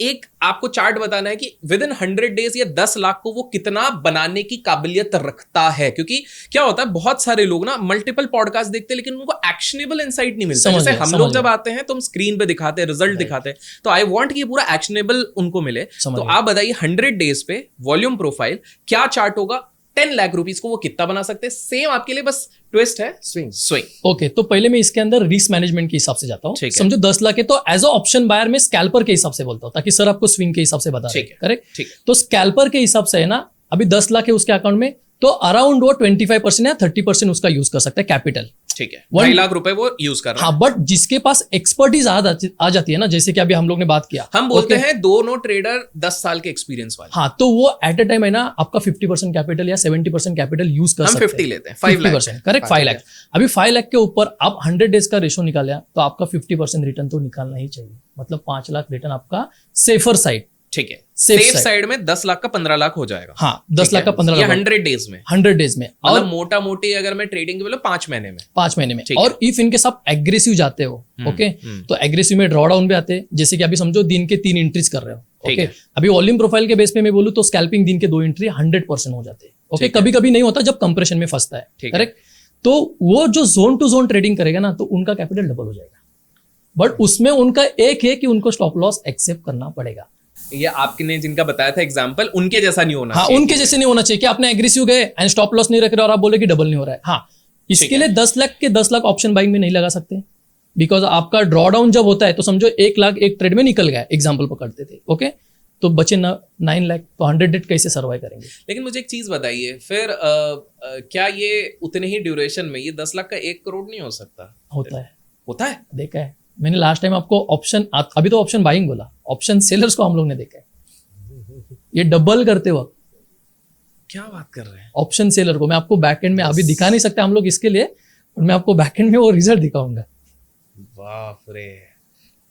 एक आपको चार्ट बताना है कि विद इन 100 डेज या 10 लाख को वो कितना बनाने की काबिलियत रखता है। क्योंकि क्या होता है, बहुत सारे लोग ना मल्टीपल पॉडकास्ट देखते हैं लेकिन उनको एक्शनेबल इंसाइट नहीं मिलता। जैसे हम लोग जब आते हैं तो हम स्क्रीन पे दिखाते हैं, रिजल्ट दिखाते हैं, तो आई वांट कि पूरा एक्शनेबल उनको मिले। तो आप बताइए 100 डेज पे वॉल्यूम प्रोफाइल क्या चार्ट होगा, 10 लाख रुपीज को वो कितना बना सकते हैं। सेम आपके लिए बस ट्विस्ट है स्विंग। ओके, तो पहले मैं इसके अंदर रिस्क मैनेजमेंट के हिसाब से जाता हूँ। ठीक है। समझो 10 लाख है तो एज अ ऑप्शन बायर में स्कैल्पर के हिसाब से बोलता हूँ, ताकि सर आपको स्विंग के हिसाब से बता रहे हैं, करेक्ट। ठीक है। तो स्कैल्पर के हिसाब से है ना, अभी 10 लाख है उसके अकाउंट में, तो अराउंड वो 25% या 30% उसका यूज कर सकता है कैपिटल। ठीक है, 1 2 लाख रुपए वो यूज कर रहा है। हाँ, बट जिसके पास एक्सपर्टीज आ जाती है ना, जैसे कि अभी हम लोग ने बात किया, हम बोलते okay? हैं दोनों ट्रेडर 10 साल के एक्सपीरियंस वाले। हाँ, तो वो एट अ टाइम है ना आपका 50% कैपिटल या 70% कैपिटल यूज कर हम सकते 50 लेते हैं, 5 लाख 50%, करेक्ट, 5 लाख। अभी 5 लाख के ऊपर आप 100 डेज का रेशो निकाला तो आपका 50% रिटर्न तो निकालना ही चाहिए, मतलब 5 लाख रिटर्न आपका सेफर साइड। ठीक है, Safe सेफ side। साइड में 10 लाख का 15 लाख हो जाएगा। हाँ, 10 लाख का 15 ये लाख 100 डेज में, 100 डेज में, और मतलब मोटा मोटी अगर मैं ट्रेडिंग बोलो 5 महीने में। 5 महीने में। ठीक है। और इफ इनके साथ एग्रेसिव जाते हो, ओके, तो एग्रेसिव में ड्रॉ डाउन भी आते हैं, जैसे कि अभी समझो दिन के 3 एंट्रीज कर रहे हो, ठीक ओके, है। अभी वॉल्यूम प्रोफाइल के बेस पे मैं बोलूं तो स्कैल्पिंग दिन के 2 एंट्री 100% हो जाते हैं, ओके, ठीक है। कभी कभी नहीं होता जब कंप्रेशन में फंसता है, ठीक है। करेक्ट। तो वो जो जोन टू जोन ट्रेडिंग करेगा ना, तो उनका कैपिटल डबल हो जाएगा, बट उसमें उनका एक है कि उनको स्टॉप लॉस एक्सेप्ट करना पड़ेगा। ये आपने जिनका बताया था एग्जांपल, उनके जैसा नहीं होना हाँ, चाहिए। उनके जैसे नहीं होना चाहिए कि आपने एग्रेसिव गए एंड स्टॉप लॉस नहीं रख रहे और आप बोले कि डबल नहीं हो रहा है। हाँ, इसके लिए 10 लाख के 10 लाख ऑप्शन बाइंग में नहीं लगा सकते, बिकॉज आपका ड्रॉ डाउन जब होता है तो समझो 1 लाख एक ट्रेड में निकल गया, एग्जाम्पल पकड़ते थे, ओके, तो बचे 9 लाख, तो 100 डेट कैसे सर्वाइव करेंगे? लेकिन मुझे एक चीज बताइए फिर, क्या ये उतने ही ड्यूरेशन में ये 10 लाख का 1 करोड़ नहीं हो सकता? होता है, होता है। देखा है मैंने लास्ट टाइम आपको ऑप्शन, अभी तो ऑप्शन बाइंग बोला, ऑप्शन सेलर्स को हम लोग ने देखा है ये डबल करते वक्त। क्या बात कर रहे हैं? ऑप्शन सेलर को मैं आपको बैकएंड में अभी दिखा नहीं सकता हम लोग इसके लिए, और मैं आपको बैकएंड में वो रिजल्ट दिखाऊंगा बाप रे।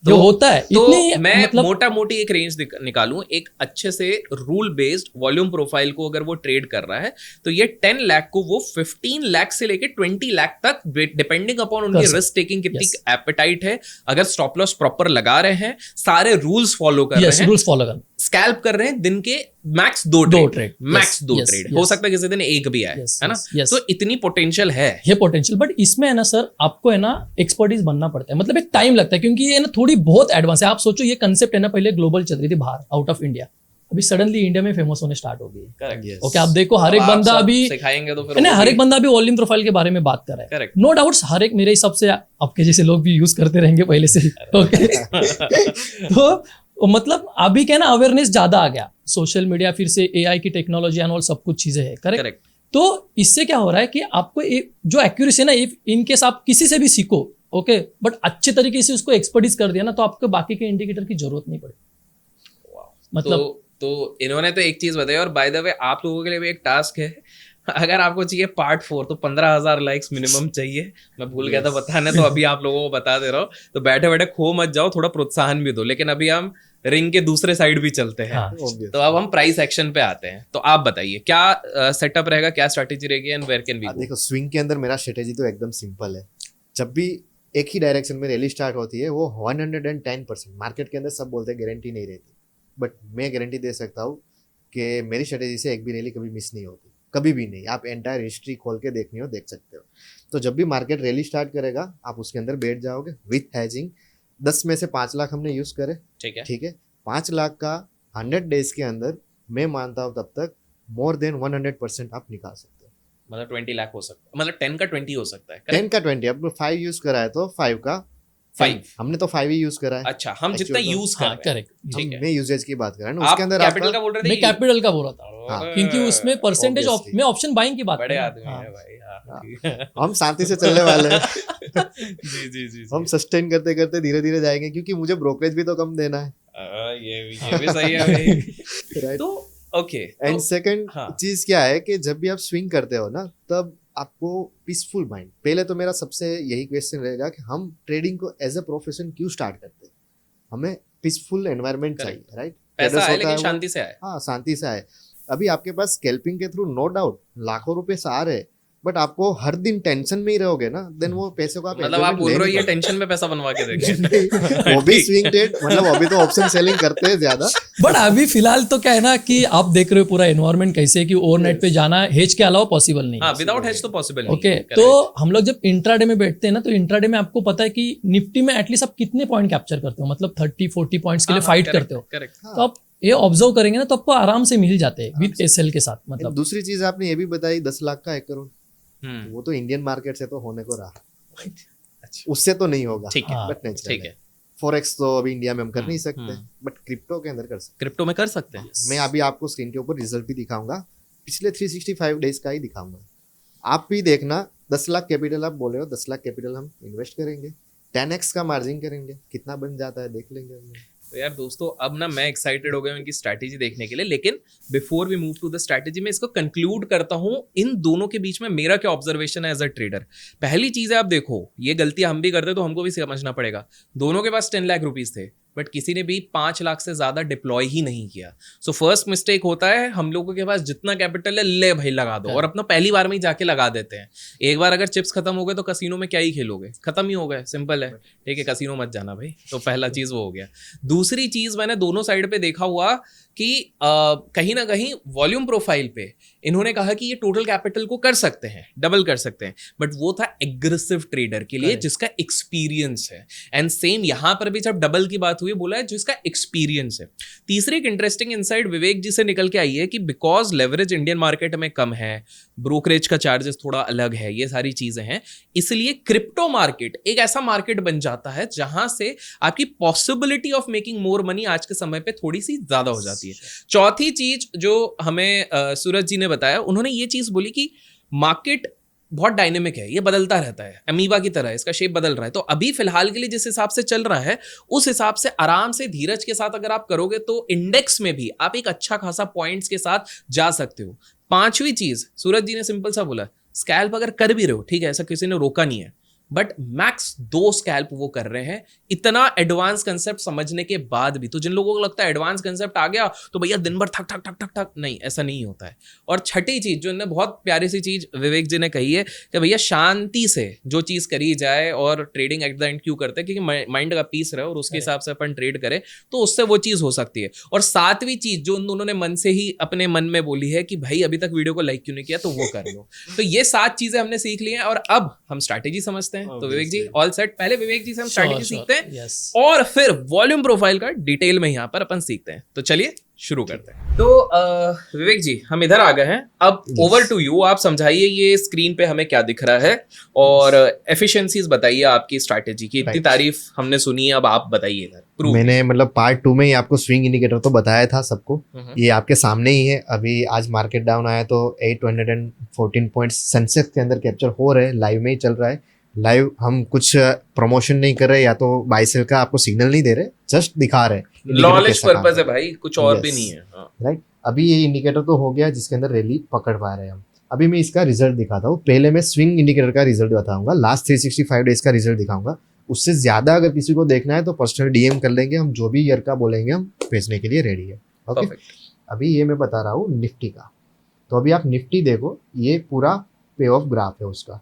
जो होता है। तो इतनी मैं मतलब मोटा मोटी एक रेंज निकालूं, एक अच्छे से रूल बेस्ड वॉल्यूम प्रोफाइल को अगर वो ट्रेड कर रहा है तो ये 10 लाख को वो 15 लाख से लेके 20 लाख तक, डिपेंडिंग अपॉन उनकी रिस्क टेकिंग कितनी एपेटाइट है, अगर स्टॉप लॉस प्रॉपर लगा रहे हैं, सारे रूल्स फॉलो कर रहे हैं, रूल्स फॉलो करना, स्कैल्प कर रहे हैं, दिन के मैक्स 2 ट्रेड, मैक्स 2 ट्रेड, हो सकता है किसी दिन एक भी आए, है ना? तो इतनी पोटेंशियल है ये पोटेंशियल। बट इसमें है ना सर, आपको है ना एक्सपर्टीज बनना पड़ता है, मतलब एक टाइम लगता है, क्योंकि ये ना थोड़ी बहुत एडवांस है। आप सोचो ये कंसेप्ट है ना, पहले ग्लोबल चल रही थी बाहर, आउट ऑफ इंडिया, अभी सडनली इंडिया में फेमस होने स्टार्ट हो गई। करेक्ट। ओके, आप देखो हर एक बंदा अभी सिखाएंगे तो फिर हर एक बंदा अभी वॉल्यूम प्रोफाइल के बारे में बात कर रहा है। करेक्ट, नो डाउट्स, हर एक मेरे हिसाब से आपके जैसे लोग भी यूज करते रहेंगे पहले से, ओके। तो मतलब अभी क्या ना, अवेयरनेस ज्यादा आ गया, सोशल मीडिया, फिर से एआई की टेक्नोलॉजी एंड ऑल सब कुछ चीजें है, करेक्ट। तो इससे क्या हो रहा है कि आपको एक जो एक्यूरेसी है ना, इनकेस आप किसी से भी सीखो, ओके, बट अच्छे तरीके से उसको एक्सपर्टीज कर दिया ना, तो आपको बाकी के इंडिकेटर की जरूरत नहीं पड़ेगी। मतलब तो इन्होंने तो एक चीज बताई, और बाय द वे आप लोगों के लिए भी एक टास्क है, अगर आपको चाहिए पार्ट 4 तो 15,000 लाइक्स मिनिमम चाहिए। मैं भूल गया था बताने, तो अभी आप लोगों को बता दे रहा हूँ। तो बैठे बैठे खो मत जाओ, थोड़ा प्रोत्साहन भी दो। लेकिन अभी हम रिंग के दूसरे साइड भी चलते हैं। हाँ, तो अब हम प्राइस एक्शन पे आते हैं। तो आप बताइए क्या सेटअप रहेगा, क्या स्ट्रैटेजी रहेगी, and where can we go? देखो, स्विंग के अंदर मेरा स्ट्रेटेजी तो एकदम सिंपल है। जब भी एक ही डायरेक्शन में रैली स्टार्ट होती है, वो 110%, मार्केट के अंदर सब बोलते हैं गारंटी नहीं रहती, बट मैं गारंटी दे सकता हूँ कि मेरी स्ट्रेटेजी से एक भी रैली कभी मिस नहीं होती, कभी भी नहीं। आप एंटायर हिस्ट्री खोल के देखनी हो, देख सकते हो। तो जब भी मार्केट रैली स्टार्ट करेगा, आप उसके अंदर बैठ जाओगे विथ हैजिंग। 10 में से 5 लाख हमने यूज करे, ठीक है। 5 लाख का 100 डेज के अंदर मैं मानता हूँ तब तक मोर देन 100% आप निकाल सकते हो। मतलब 20 लाख हो सकता है, मतलब 10 का 20 हो सकता है। 10 का 20, अब 5 यूज करा है तो 5 का 5, हमने तो 5 ही यूज करा है। अच्छा, हम जितना यूज कर रहे हैं, करेक्ट, ठीक है। मैं यूजेज की बात कर रहा हूँ ना, आप उसके अंदर कैपिटल का बोल रहे थे? मैं कैपिटल का बोल रहा था, हाँ, क्योंकि उसमें परसेंटेज Obviously. में ऑप्शन बाइंग की बात बड़े कर रहा आदमी हूँ। है भाई। हाँ। हम शांति से चलने वाले हैं। जी जी जी हम सस्टेन करते करते धीरे धीरे जाएंगे, क्योंकि मुझे ब्रोकरेज भी तो कम देना है। ये भी सही है भाई। राइट। तो ओके, एंड सेकंड हाँ। चीज क्या है कि जब भी आप स्विंग करते हो ना, तब आपको पीसफुल माइंड। पहले तो मेरा सबसे यही क्वेश्चन रहेगा कि हम ट्रेडिंग को एज अ प्रोफेशन क्यों स्टार्ट करते हैं? हमें पीसफुल एनवायरनमेंट चाहिए, राइट? पैसा आए लेकिन शांति से आए। हाँ, शांति से आए। अभी आपके पास स्कैल्पिंग के थ्रू नो डाउट लाखों रुपए से आ रहे, बट आपको हर दिन टेंशन में ही रहोगे ना, देन वो पैसे को आप मतलब आप बोल रहे हो ये टेंशन में पैसा बनवा के देंगे? वो भी स्विंग ट्रेड, मतलब अभी तो ऑप्शन सेलिंग करते हैं ज्यादा। बट अभी फिलहाल तो क्या है ना कि आप देख रहे हो पूरा एनवायरनमेंट कैसे है कि ओवरनाइट पे जाना हेज के अलावा पॉसिबल नहीं है। हाँ, विदाउट हेज तो पॉसिबल नहीं। ओके, तो हम लोग जब इंट्राडे में बैठते हैं ना, तो इंट्राडे में आपको पता है कि निफ्टी में एटलीस्ट आप कितने पॉइंट कैप्चर करते हो, मतलब 30-40 पॉइंट्स के लिए फाइट करते हो। करेक्ट। तो आप ये ऑब्जर्व करेंगे ना, तो आपको आराम से मिल जाते हैं विद एसएल के साथ। मतलब दूसरी चीज आपने ये भी बताई 10 लाख का 1 करोड़, वो तो इंडियन मार्केट से तो होने को रहा, उससे तो नहीं होगा, ठीक है, बट नेचुरल ठीक है। फॉरेक्स तो अभी इंडिया में हम कर नहीं सकते, बट क्रिप्टो के अंदर कर सकते। क्रिप्टो में कर सकते हैं। मैं अभी आपको स्क्रीन के ऊपर रिजल्ट भी दिखाऊंगा, पिछले 365 डेज का ही दिखाऊंगा। आप भी देखना 10 लाख कैपिटल आप बोले हो, 10 लाख कैपिटल हम इन्वेस्ट करेंगे, 10x का मार्जिन करेंगे, कितना बन जाता है देख लेंगे हम। तो यार दोस्तों, अब ना मैं एक्साइटेड हो गया हूं इनकी स्ट्रैटेजी देखने के लिए, लेकिन before we move to the strategy मैं इसको कंक्लूड करता हूं इन दोनों के बीच में मेरा क्या ऑब्जर्वेशन है एज अ ट्रेडर। पहली चीज है, आप देखो ये गलतियां हम भी करते तो हमको भी समझना पड़ेगा। दोनों के पास 10 लाख रुपीज थे, बट किसी ने भी 5 लाख से ज्यादा डिप्लॉय ही नहीं किया। सो फर्स्ट मिस्टेक होता है, हम लोगों के पास जितना कैपिटल है ले भाई लगा दो, और अपना पहली बार में ही जाके लगा देते हैं। एक बार अगर चिप्स खत्म हो गए तो कसीनो में क्या ही खेलोगे, खत्म ही हो गए, सिंपल है। ठीक है, कसीनो मत जाना भाई। तो पहला चीज वो हो गया। दूसरी चीज मैंने दोनों साइड पे देखा हुआ कि कहीं ना कहीं वॉल्यूम प्रोफाइल पे इन्होंने कहा कि ये टोटल कैपिटल को कर सकते हैं, डबल कर सकते हैं, बट वो था एग्रेसिव ट्रेडर के लिए जिसका एक्सपीरियंस है। एंड सेम यहां पर भी जब डबल की बात हुई, बोला है जिसका एक्सपीरियंस है। तीसरी एक इंटरेस्टिंग इनसाइट विवेक जी से निकल के आई है कि बिकॉज लेवरेज इंडियन मार्केट में कम है, ब्रोकरेज का चार्जेस थोड़ा अलग है, ये सारी चीजें हैं, इसलिए क्रिप्टो मार्केट एक ऐसा मार्केट बन जाता है जहां से आपकी possibility of making more money आज के समय पे थोड़ी सी ज्यादा हो जाती है। चौथी चीज जो हमें सूरज जी ने बताया, उन्होंने ये चीज बोली कि मार्केट बहुत डायनेमिक है, ये बदलता रहता है, अमीबा की तरह इसका शेप बदल रहा है। तो अभी फिलहाल के लिए जिस हिसाब से चल रहा है उस हिसाब से आराम से धीरज के साथ अगर आप करोगे तो इंडेक्स में भी आप एक अच्छा खासा पॉइंट्स के साथ जा सकते हो। पांचवी चीज सूरज जी ने सिंपल सा बोला, स्कैल्प अगर कर भी रहे हो, ठीक है, ऐसा किसी ने रोका नहीं है, बट मैक्स 2 स्कैल्प वो कर रहे हैं, इतना एडवांस कंसेप्ट समझने के बाद भी। तो जिन लोगों को लगता है एडवांस कंसेप्ट आ गया तो भैया दिन भर ठक ठक ठक ठक ठक, नहीं, ऐसा नहीं होता है। और छठी चीज जो इन्होंने बहुत प्यारी सी चीज विवेक जी ने कही है कि भैया शांति से जो चीज करी जाए, और ट्रेडिंग एट द एंड क्यों करते हैं, क्योंकि माइंड का पीस रहे और उसके हिसाब से अपन ट्रेड करें तो उससे वो चीज हो सकती है। और सातवीं चीज जो उन्होंने मन से ही अपने मन में बोली है कि भाई अभी तक वीडियो को लाइक क्यों नहीं किया, तो वो कर लो। तो ये 7 चीजें हमने सीख ली हैं और अब हम स्ट्रैटेजी समझते हैं। तो विवेक जी ऑल सेट, पहले विवेक जी से हम स्ट्रैटेजी सीखते हैं और फिर वॉल्यूम प्रोफाइल का डिटेल में यहां पर अपन सीखते हैं। तो चलिए शुरू करते हैं। तो विवेक जी हम इधर आ गए हैं, अब ओवर टू यू, आप समझाइए ये स्क्रीन पे हमें क्या दिख रहा है और एफिशिएंसीज बताइए आपकी स्ट्रैटेजी की। इतनी तारीफ हमने सुनी है, अब आप बताइए इधर। मैंने मतलब पार्ट 2 में ही आपको स्विंग इंडिकेटर तो बताया था सबको, ये आपके सामने ही है। अभी आज मार्केट डाउन आया तो 814 पॉइंट्स सेंसेक्स के अंदर कैप्चर हो रहे हैं, लाइव में ही चल रहा है। लाइव हम कुछ प्रमोशन नहीं कर रहे या तो बाय सेल का आपको सिग्नल नहीं दे रहे, जस्ट दिखा रहे, नॉलेज पर्पस है भाई, कुछ और भी नहीं है। राइट, अभी ये इंडिकेटर तो हो गया जिसके अंदर रैली पकड़ पा रहे हैं हम। अभी मैं इसका रिजल्ट दिखाता हूँ। पहले मैं स्विंग इंडिकेटर का रिजल्ट बताऊंगा, लास्ट 365 डेज का रिजल्ट दिखाऊंगा। उससे ज्यादा अगर किसी को देखना है तो पर्सनल डीएम कर लेंगे, हम जो भी ईयर का बोलेंगे हम भेजने के लिए रेडी है। ओके, अभी ये मैं बता रहा हूँ निफ्टी का। तो अभी आप निफ्टी देखो, ये पूरा पे ऑफ ग्राफ है उसका।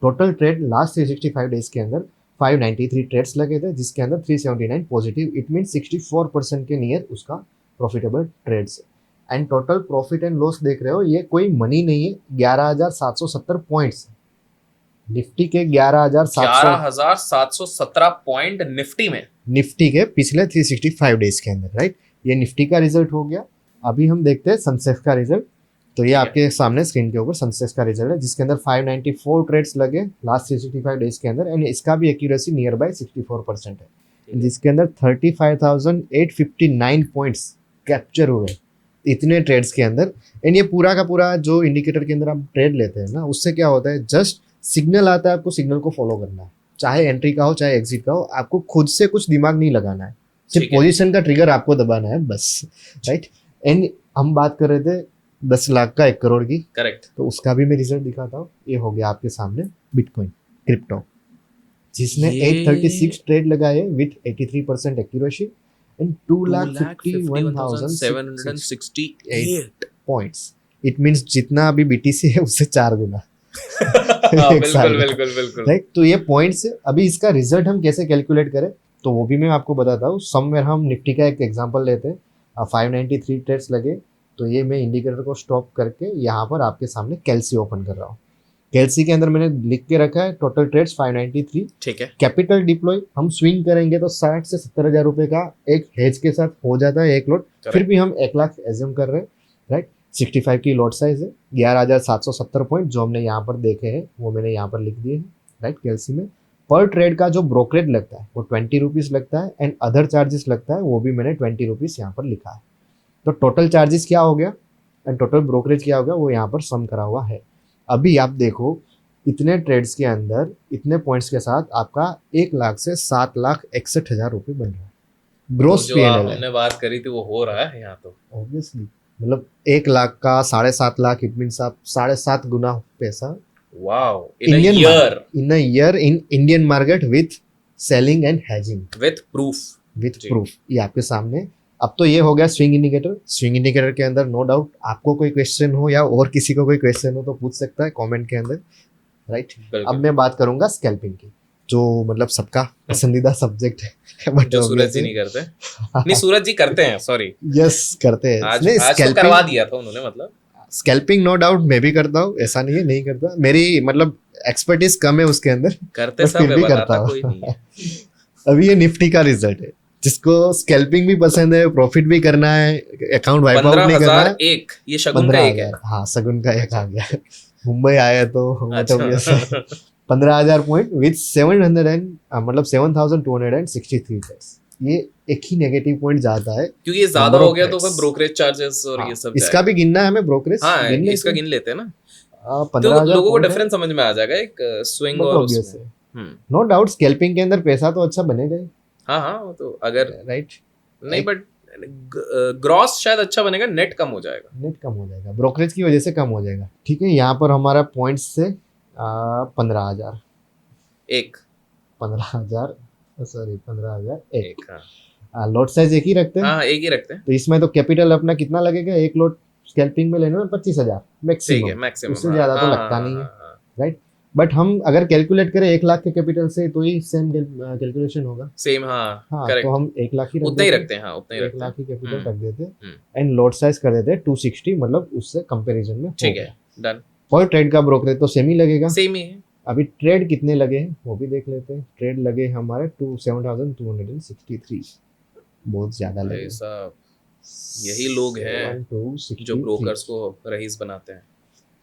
टोटल ट्रेड लास्ट 365 डेज के अंदर 593 ट्रेड्स लगे थे, जिसके अंदर 379 पॉजिटिव, इट मीन 64% के नियर उसका प्रॉफिटेबल ट्रेड्स है। And total profit and loss देख रहे हो, ये कोई मनी नहीं है, 11,770 पॉइंट्स निफ्टी के 11,717 पॉइंट निफ्टी के पिछले 365 डेज के अंदर। राइट, ये निफ्टी का रिजल्ट हो गया। अभी हम देखते हैं सेंसेक्स का रिजल्ट। तो ये आपके सामने स्क्रीन के ऊपर सेंसेक्स का रिजल्ट है, जिसके अंदर 594 ट्रेड्स लगे लास्ट 365 डेज के अंदर, एंड इसका भी एक्यूरेसी नियर बाय 64% है, जिसके अंदर 35,859 पॉइंट्स कैप्चर हुए इतने ट्रेड्स के अंदर। एंड ये पूरा का पूरा जो इंडिकेटर के अंदर आप ट्रेड लेते हैं ना, उससे क्या होता है, जस्ट सिग्नल आता है, आपको सिग्नल को फॉलो करना है, चाहे एंट्री का हो चाहे एग्जिट का हो, आपको खुद से कुछ दिमाग नहीं लगाना है, सिर्फ पोजीशन का ट्रिगर आपको दबाना है बस। राइट, एंड हम बात कर रहे थे 10 लाख का 1 करोड़ की, करेक्ट, तो उसका भी मैं रिजल्ट दिखाता हूँ। ये हो गया आपके सामने बिटकॉइन क्रिप्टो, जिसने 836 ट्रेड लगाए with 83% accuracy and 2,51,768 points. It means जितना अभी बीटीसी है उससे 4 गुना। बिल्कुल। राइट, तो ये पॉइंट्स। अभी इसका रिजल्ट हम कैसे कैलकुलेट करें तो वो भी मैं आपको बताता हूँ। समवेयर हम निफ्टी का एक एग्जांपल लेते हैं, 593 ट्रेड्स लगे, तो ये मैं इंडिकेटर को स्टॉप करके यहाँ पर आपके सामने कैल्सी ओपन कर रहा हूँ। कैल्सी के अंदर मैंने लिख के रखा है टोटल ट्रेड्स 593। ठीक है, कैपिटल डिप्लॉय हम स्विंग करेंगे तो 60 से 70 हज़ार रुपए का एक हेज के साथ हो जाता है एक लॉट, फिर भी हम 1 लाख एज्यूम कर रहे हैं। राइट, 65 की लॉट साइज है, 11,770 पॉइंट जो हमने यहाँ पर देखे हैं वो मैंने यहाँ पर लिख दिए हैं। राइट, कैल्सी में पर ट्रेड का जो ब्रोकरेज लगता है वो 20 रुपीज़ लगता है, एंड अदर चार्जेस लगता है वो भी मैंने 20 रुपीज़ यहाँ पर लिखा है। तो टोटल चार्जेस क्या हो गया एंड टोटल ब्रोकरेज क्या हो गया वो यहाँ पर सम करा हुआ है। अभी आप देखो इतने ट्रेड्स के अंदर इतने पॉइंट्स के साथ आपका 1 लाख से 7,61,000 रुपये बन रहा है ग्रोस जो पीएनएल है हमने बात करी थी वो हो रहा है यहाँ तो। ऑब्वियसली। मतलब 1 लाख का 7.5 लाख, इट मीन्स आप 7.5 गुना पैसा wow in a year in Indian market with selling and hedging with proof. With जी। प्रूफ, ये आपके सामने। अब तो ये हो गया स्विंग इंडिकेटर। स्विंग इंडिकेटर के अंदर नो डाउट आपको कोई क्वेश्चन हो या और किसी को कोई क्वेश्चन हो तो पूछ सकता है कमेंट के अंदर, राइट। अब मैं बात करूंगा स्कैल्पिंग की, जो मतलब सबका पसंदीदा सब्जेक्ट है बट जो सूरज जी नहीं करते। नहीं सूरज जी करते हैं, सॉरी। यस करते हैं। आज नहीं, आज तो करवा दिया था उन्होंने, मतलब स्कैल्पिंग नो डाउट मैं भी करता हूँ, ऐसा नहीं है नहीं करता। मेरी मतलब एक्सपर्टीज कम है उसके अंदर, करते but सब फिर है, भी बनाता करता हूँ। कोई नहीं है। अभी ये निफ्टी का रिजल्ट है, जिसको स्कैल्पिंग भी पसंद है, प्रॉफिट भी करना है, अकाउंट वाइप आउट नहीं करना है। 15,001 ये शगुन का एक है। 15,000, हाँ सगुन का एक आ गया। मुंबई आया तो अच्छा 15,000 पॉइंट विद 7,263 ट्रेड्स। ये एक ही नेगेटिव पॉइंट जाता है क्योंकि ये ज्यादा Number हो of गया तो trades. फिर ब्रोकरेज चार्जेस और हाँ, ये सब इसका भी गिनना है हमें ब्रोकरेज हाँ गिन इसका लेते गिन लेते हैं ना, हैं। तो 15,000 लोगों को point है, डिफरेंस समझ में आ जाएगा एक स्विंग but और obvious उसमें। है। नो डाउट स्कैल्पिंग के अंदर पैसा तो अच्छा बनेगा ही, हाँ हाँ वो तो अगर राइट। नहीं बट ग्रॉस शायद अच्छा बनेगा, नेट कम हो जाएगा। नेट कम हो जाएगा, ब्रोकरेज की वजह से कम हो जाएगा। ठीक है, यहाँ पर हमारा पॉइंट्स से 15,000 एक 15,000 सॉरी 15,000 एक। एक हाँ लॉट साइज एक ही रखते हैं, हाँ एक ही रखते हैं, तो इसमें तो कैपिटल अपना कितना लगेगा, एक लॉट स्कैल्पिंग में लेने में 25,000 ठीक है मैक्सिमम, मैक्सिमम। उससे ज्यादा तो लगता नहीं है। बट हम अगर कैलकुलेट करें 1 लाख के कैपिटल से तो ये सेम कैलकुलेशन होगा। सेम हाँ हाँ करेक्ट, तो हम 1 लाख ही उतना ही रखते हैं, हाँ उतना ही 1 रखते लाख हैं। ही कैपिटल हम्म, रख देते हम्म। एंड लॉट साइज कर देते 260, मतलब उससे कंपैरिजन में ठीक है डन, पर ट्रेड का ब्रोकरेज तो सेम ही लगेगा। सेम ही है। अभी ट्रेड कितने लगे हैं वो भी देख लेते हैं। ट्रेड लगे हमारे 7,263, बहुत ज्यादा लगे। भाई साहब यही लोग हैं 7,263 जो ब्रोकर्स को रईस बनाते हैं।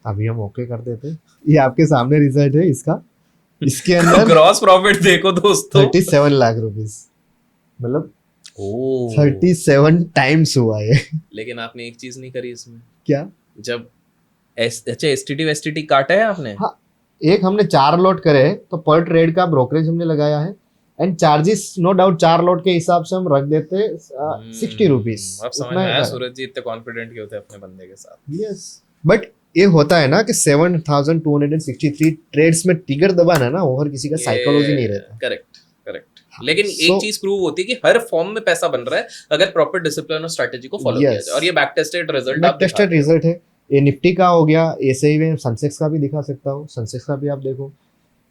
अभी हम ओके कर देते हैं। ये आपके सामने रिजल्ट है इसका, इसके अंदर ग्रॉस प्रॉफिट देखो दोस्तों 37 लाख रुपीस, मतलब ओह 37 टाइम्स हुआ ये। लेकिन आपने एक चीज नहीं करी इसमें, क्या? जब अच्छा एसटीटी वेस्टीटी काटा है आपने? हाँ, एक हमने 4 लॉट करे तो पर ट्रेड का ब्रोकरेज हमने लगाया है and charges no doubt 4 lot के हिसाब से हम रख देते 60 रुपीस। अब समझ में आया सूरज जी इतने कॉन्फिडेंट क्यों थे अपने बंदे के साथ। यस, बट ये होता है ना कि 7,263 ट्रेड्स में टिगर दबाना ना, और किसी का साइकोलॉजी नहीं रहता। करेक्ट करेक्ट, लेकिन So- एक चीज प्रूव होती है कि हर फॉर्म में पैसा बन रहा है अगर प्रॉपर डिसिप्लिन और स्ट्रेटजी को फॉलो किया Yes. जाए, और ये back tested result back tested result है। ये निफ्टी का हो गया, ऐसे ही मैं सेंसेक्स का भी दिखा सकता हूँ। सेंसेक्स का भी आप देखो,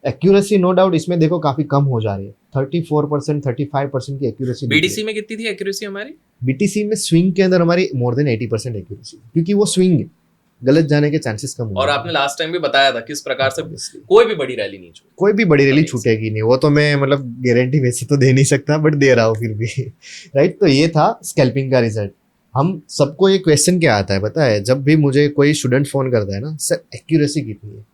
एक्यूरेसी नो डाउट इसमें देखो काफी कम हो जा रही है, 34% 35% की एक्यूरेसी। बीडीसी में कितनी थी एक्यूरेसी हमारी? बीटीसी में स्विंग के अंदर हमारी मोर देन 80% एक्यूरेसी, क्योंकि वो स्विंग है, गलत जाने के चांसेस कम हो और जाते आपने लास्ट टाइम भी बताया था किस प्रकार से हैं। Obviously. कोई भी बड़ी रैली नहीं छूटी। कोई भी बड़ी रैली Amazing. छूटेगी नहीं, वो तो मैं मतलब गारंटी वैसे तो दे नहीं सकता बट दे रहा हूँ फिर भी। राइट, तो ये था स्कैल्पिंग का रिजल्ट। हम सबको ये क्वेश्चन क्या आता है पता है, जब भी मुझे कोई स्टूडेंट फोन करता है ना, सर एक्यूरेसी कितनी है,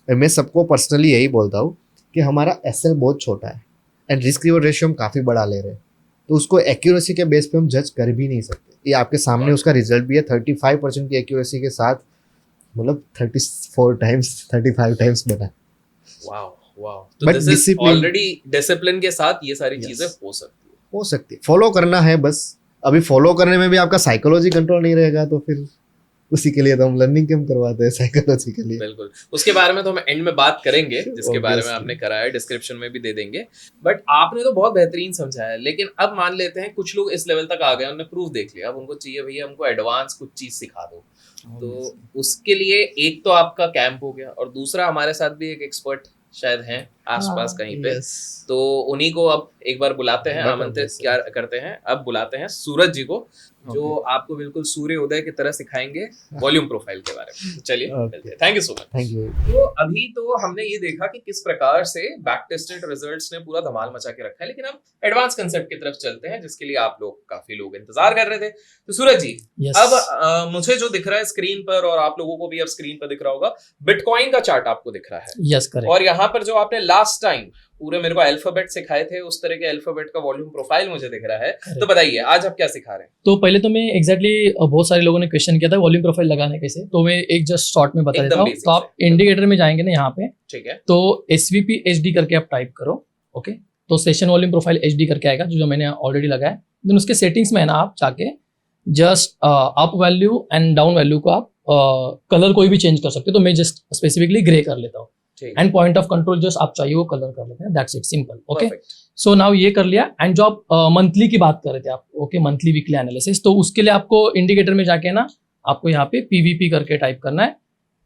और मैं सबको पर्सनली यही बोलता हूँ कि हमारा एसएल बहुत छोटा है एंड रिस्क रिवॉर्ड रेशियो हम काफ़ी बड़ा ले रहे हैं, तो उसको एक्यूरेसी के बेस पे हम जज कर भी नहीं सकते। ये आपके सामने उसका रिजल्ट भी है, 35% की एक्यूरेसी के साथ, मतलब 34 टाइम्स 35 टाइम्स बना। वाओ वाओ, तो But this is discipline- already discipline के साथ ये सारी Yes. चीजें हो सकती है। हो सकती है, फॉलो करना है बस। अभी फॉलो करने में भी आपका साइकोलॉजी कंट्रोल नहीं रहेगा तो फिर उसी के लिए तो हम लर्निंग कैंप करवाते हैं साइकोलॉजी के लिए। बिल्कुल, उसके बारे में तो हम एंड में बात करेंगे, जिसके बारे में Obviously. आपने कराया डिस्क्रिप्शन में भी दे देंगे। बट आपने तो बहुत बेहतरीन समझाया, लेकिन अब मान लेते हैं कुछ लोग इस लेवल तक आ गए, उन्होंने प्रूफ देख लिया, अब उनको चाहिए भैया हमको एडवांस कुछ चीज सिखा दो। तो उसके लिए एक तो आपका कैंप हो गया, और दूसरा हमारे साथ भी एक एक्सपर्ट शायद हैं आसपास कहीं पे, तो उन्हीं को अब एक बार बुलाते हैं, But आमंत्रित obviously. क्या करते हैं, अब बुलाते हैं सूरज जी को, जो आपको बिल्कुल सूर्य उदय की तरह सिखाएंगे वॉल्यूम प्रोफाइल के बारे में। तो चलिए Okay. Thank you so much. Thank you. तो अभी तो हमने ये देखा कि किस प्रकार से बैक टेस्टेड रिजल्ट्स ने पूरा धमाल मचा के रखा है, लेकिन अब एडवांस कंसेप्ट की तरफ चलते हैं, जिसके लिए आप लोग काफी लोग इंतजार कर रहे थे। तो सूरज जी, यस अब मुझे जो दिख रहा है स्क्रीन पर, और आप लोगों को भी अब स्क्रीन पर दिख रहा होगा, बिटकॉइन का चार्ट आपको दिख रहा है, यस करेक्ट और यहाँ पर जो आपने लास्ट टाइम पूरे मेरे को अल्फाबेट सिखाए थे, उस तरह के अल्फाबेट का वॉल्यूम प्रोफाइल मुझे दिख रहा है। तो बताइए आज आप क्या सिखा रहे हैं? तो पहले तो मैं एग्जैक्टली बहुत सारे लोगों ने क्वेश्चन किया था वॉल्यूम प्रोफाइल लगाने कैसे, तो मैं एक जस्ट शॉर्ट में बता एकदम देता हूँ। basic तो आप से। इंडिकेटर में जाएंगे ना यहाँ पे, ठीक है। तो SVP HD करके आप टाइप करो। ओके, तो सेशन वॉल्यूम प्रोफाइल HD करके आएगा, जो मैंने ऑलरेडी लगाया। देन उसके सेटिंग्स में है ना, आप जाके just up value and down value को आप कलर कोई भी चेंज कर सकते हो। तो मैं जस्ट स्पेसिफिकली ग्रे कर लेता हूँ ठीक and point of control just आप चाहिए वो कलर कर लेते हैं, that's it, simple. Okay, Perfect. So now ये कर लिया। एंड जो आप मंथली की बात कर रहे थे आप, ओके, मंथली वीकली एनालिसिस, तो उसके लिए आपको इंडिकेटर में जाके ना आपको यहाँ पे PVP करके टाइप करना है।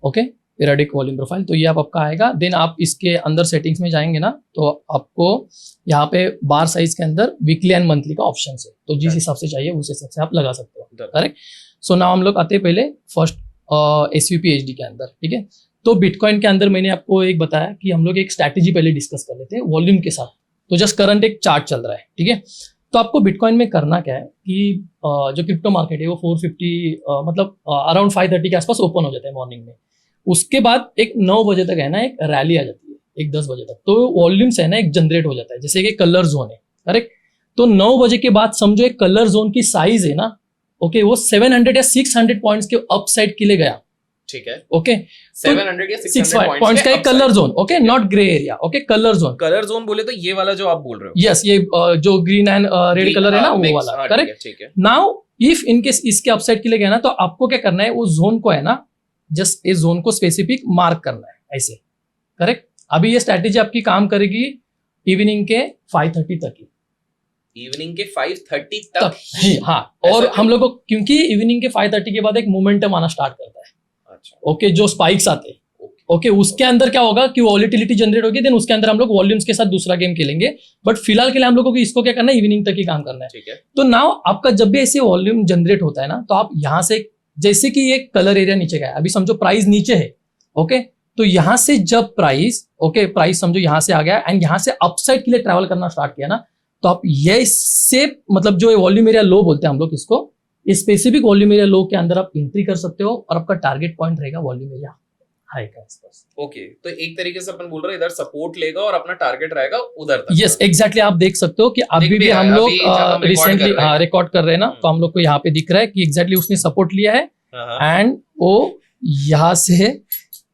ओके, पीरियडिक वॉल्यूम प्रोफाइल, तो ये आपका आएगा। देन आप इसके अंदर सेटिंग्स में जाएंगे ना, तो आपको यहाँ पे बार साइज के अंदर वीकली एंड मंथली का ऑप्शन है, तो जिस हिसाब से चाहिए उस हिसाब से आप लगा सकते हो। Done. करेक्ट। सो नाउ हम लोग आते हैं पहले फर्स्ट SVP HD के अंदर। ठीक है, तो बिटकॉइन के अंदर मैंने आपको एक बताया कि हम लोग एक स्ट्रैटेजी पहले डिस्कस कर लेते हैं वॉल्यूम के साथ। तो जस्ट करंट एक चार्ट चल रहा है, ठीक है। तो आपको बिटकॉइन में करना क्या है कि जो क्रिप्टो मार्केट है वो 450 मतलब अराउंड 5:30 के आसपास ओपन हो जाता है मॉर्निंग में। उसके बाद एक 9 बजे तक है ना एक रैली आ जाती है, एक 10 बजे तक, तो वॉल्यूम्स है ना एक जनरेट हो जाता है, जैसे कि कलर जोन है। करेक्ट। तो 9 बजे के बाद समझो एक कलर जोन की साइज है ना, ओके, वो 700 या 600 पॉइंट्स के अप साइड के लिए गया। ठीक है। ओके, 700 या 600 पॉइंट्स का एक colour zone, okay, not grey area, okay, colour zone. Colour zone बोले तो ये वाला जो आप बोल रहे हो? यस, ये जो ग्रीन एंड रेड कलर है ना, वो वाला। करेक्ट। ठीक है। नाउ इफ इनकेस इसके अपसाइड के लिए गया ना, तो आपको क्या करना है, वो जोन को है ना, जस्ट इस जोन को स्पेसिफिक मार्क करना है ऐसे। करेक्ट। अभी ये स्ट्रैटेजी आपकी काम करेगी इवनिंग के 5:30 तक ही। इवनिंग के 5:30 तक ही, हाँ। और हम लोग को क्योंकि इवनिंग के 5:30 के बाद एक मोमेंटम आना स्टार्ट करता है। अच्छा। ओके, जो स्पाइक्स आते हैं, ओके, उसके अंदर क्या होगा कि वॉलिटिलिटी जनरेट होगी, देन उसके अंदर हम लोग वॉल्यूम्स के साथ दूसरा गेम खेलेंगे। बट फिलहाल के लिए हम लोगों को इसको क्या करना है, इवनिंग तक ही काम करना है। ठीक है। तो नाउ आपका जब भी ऐसे वॉल्यूम जनरेट होता है ना, तो आप यहाँ से, जैसे कि ये कलर एरिया नीचे गया है, अभी समझो प्राइस नीचे है, ओके, तो यहाँ से जब प्राइस, ओके, प्राइस समझो यहाँ से आ गया एंड यहाँ से अपसाइड के लिए ट्रैवल करना स्टार्ट किया ना, तो आप ये से मतलब जो वॉल्यूम एरिया लो बोलते हैं हम लोग इसको, इस स्पेसिफिक वॉल्यूम एरिया लो के अंदर आप एंट्री कर सकते हो और आपका टारगेट पॉइंट रहेगा वॉल्यूम एरिया हाई का आसपास। ओके, तो एक तरीके से अपन बोल रहे हैं इधर सपोर्ट लेगा और अपना टारगेट रहेगा उधर तक। Yes, exactly. आप देख सकते हो कि अभी भी हम लोग रिसेंटली रिकॉर्ड कर रहे हैं ना, तो हम लोग को यहाँ पे दिख रहा है कि एग्जैक्टली उसने सपोर्ट लिया है एंड वो यहाँ से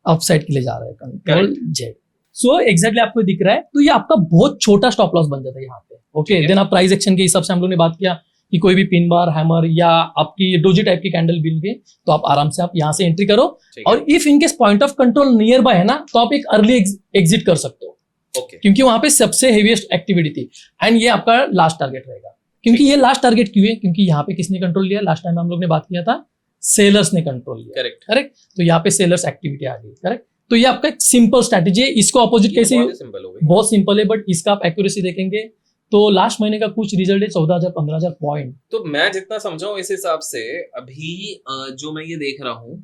अपसाइड के लिए जा रहा है, कंट्रोल जेड। सो एग्जैक्टली आपको दिख रहा है, तो ये आपका बहुत छोटा स्टॉप लॉस बन जाता है यहाँ पे। ओके, देन आप प्राइस एक्शन के हिसाब से हम लोग ने बात किया कि कोई भी पिन बार, हैमर या आपकी डोजी टाइप की कैंडल बिल गई, तो आप आराम से आप यहाँ से एंट्री करो। और if in case point of control near by है ना, तो आप एक अर्ली एग्जिट कर सकते हो। ओके, क्योंकि वहां पे सबसे हेवीएस्ट एक्टिविटी थी एंड ये आपका लास्ट टारगेट रहेगा। क्योंकि ये लास्ट टारगेट क्यों है, क्योंकि यहाँ पे किसने कंट्रोल लिया, लास्ट टाइम हम लोग ने बात किया था, सेलर्स ने कंट्रोल लिया। करेक्ट। करेक्ट। तो यहाँ पे सेलर्स एक्टिविटी आ गई। करेक्ट। तो ये आपका एक सिंपल स्ट्रैटेजी है। इसको अपोजिट कैसे, सिंपल हो गई, बहुत सिंपल है, बट इसका आप एक्यूरेसी देखेंगे तो लास्ट महीने का कुछ रिजल्ट है 14,000 15,000 पॉइंट। तो मैं जितना समझा हूं इस हिसाब से अभी जो मैं ये देख रहा हूं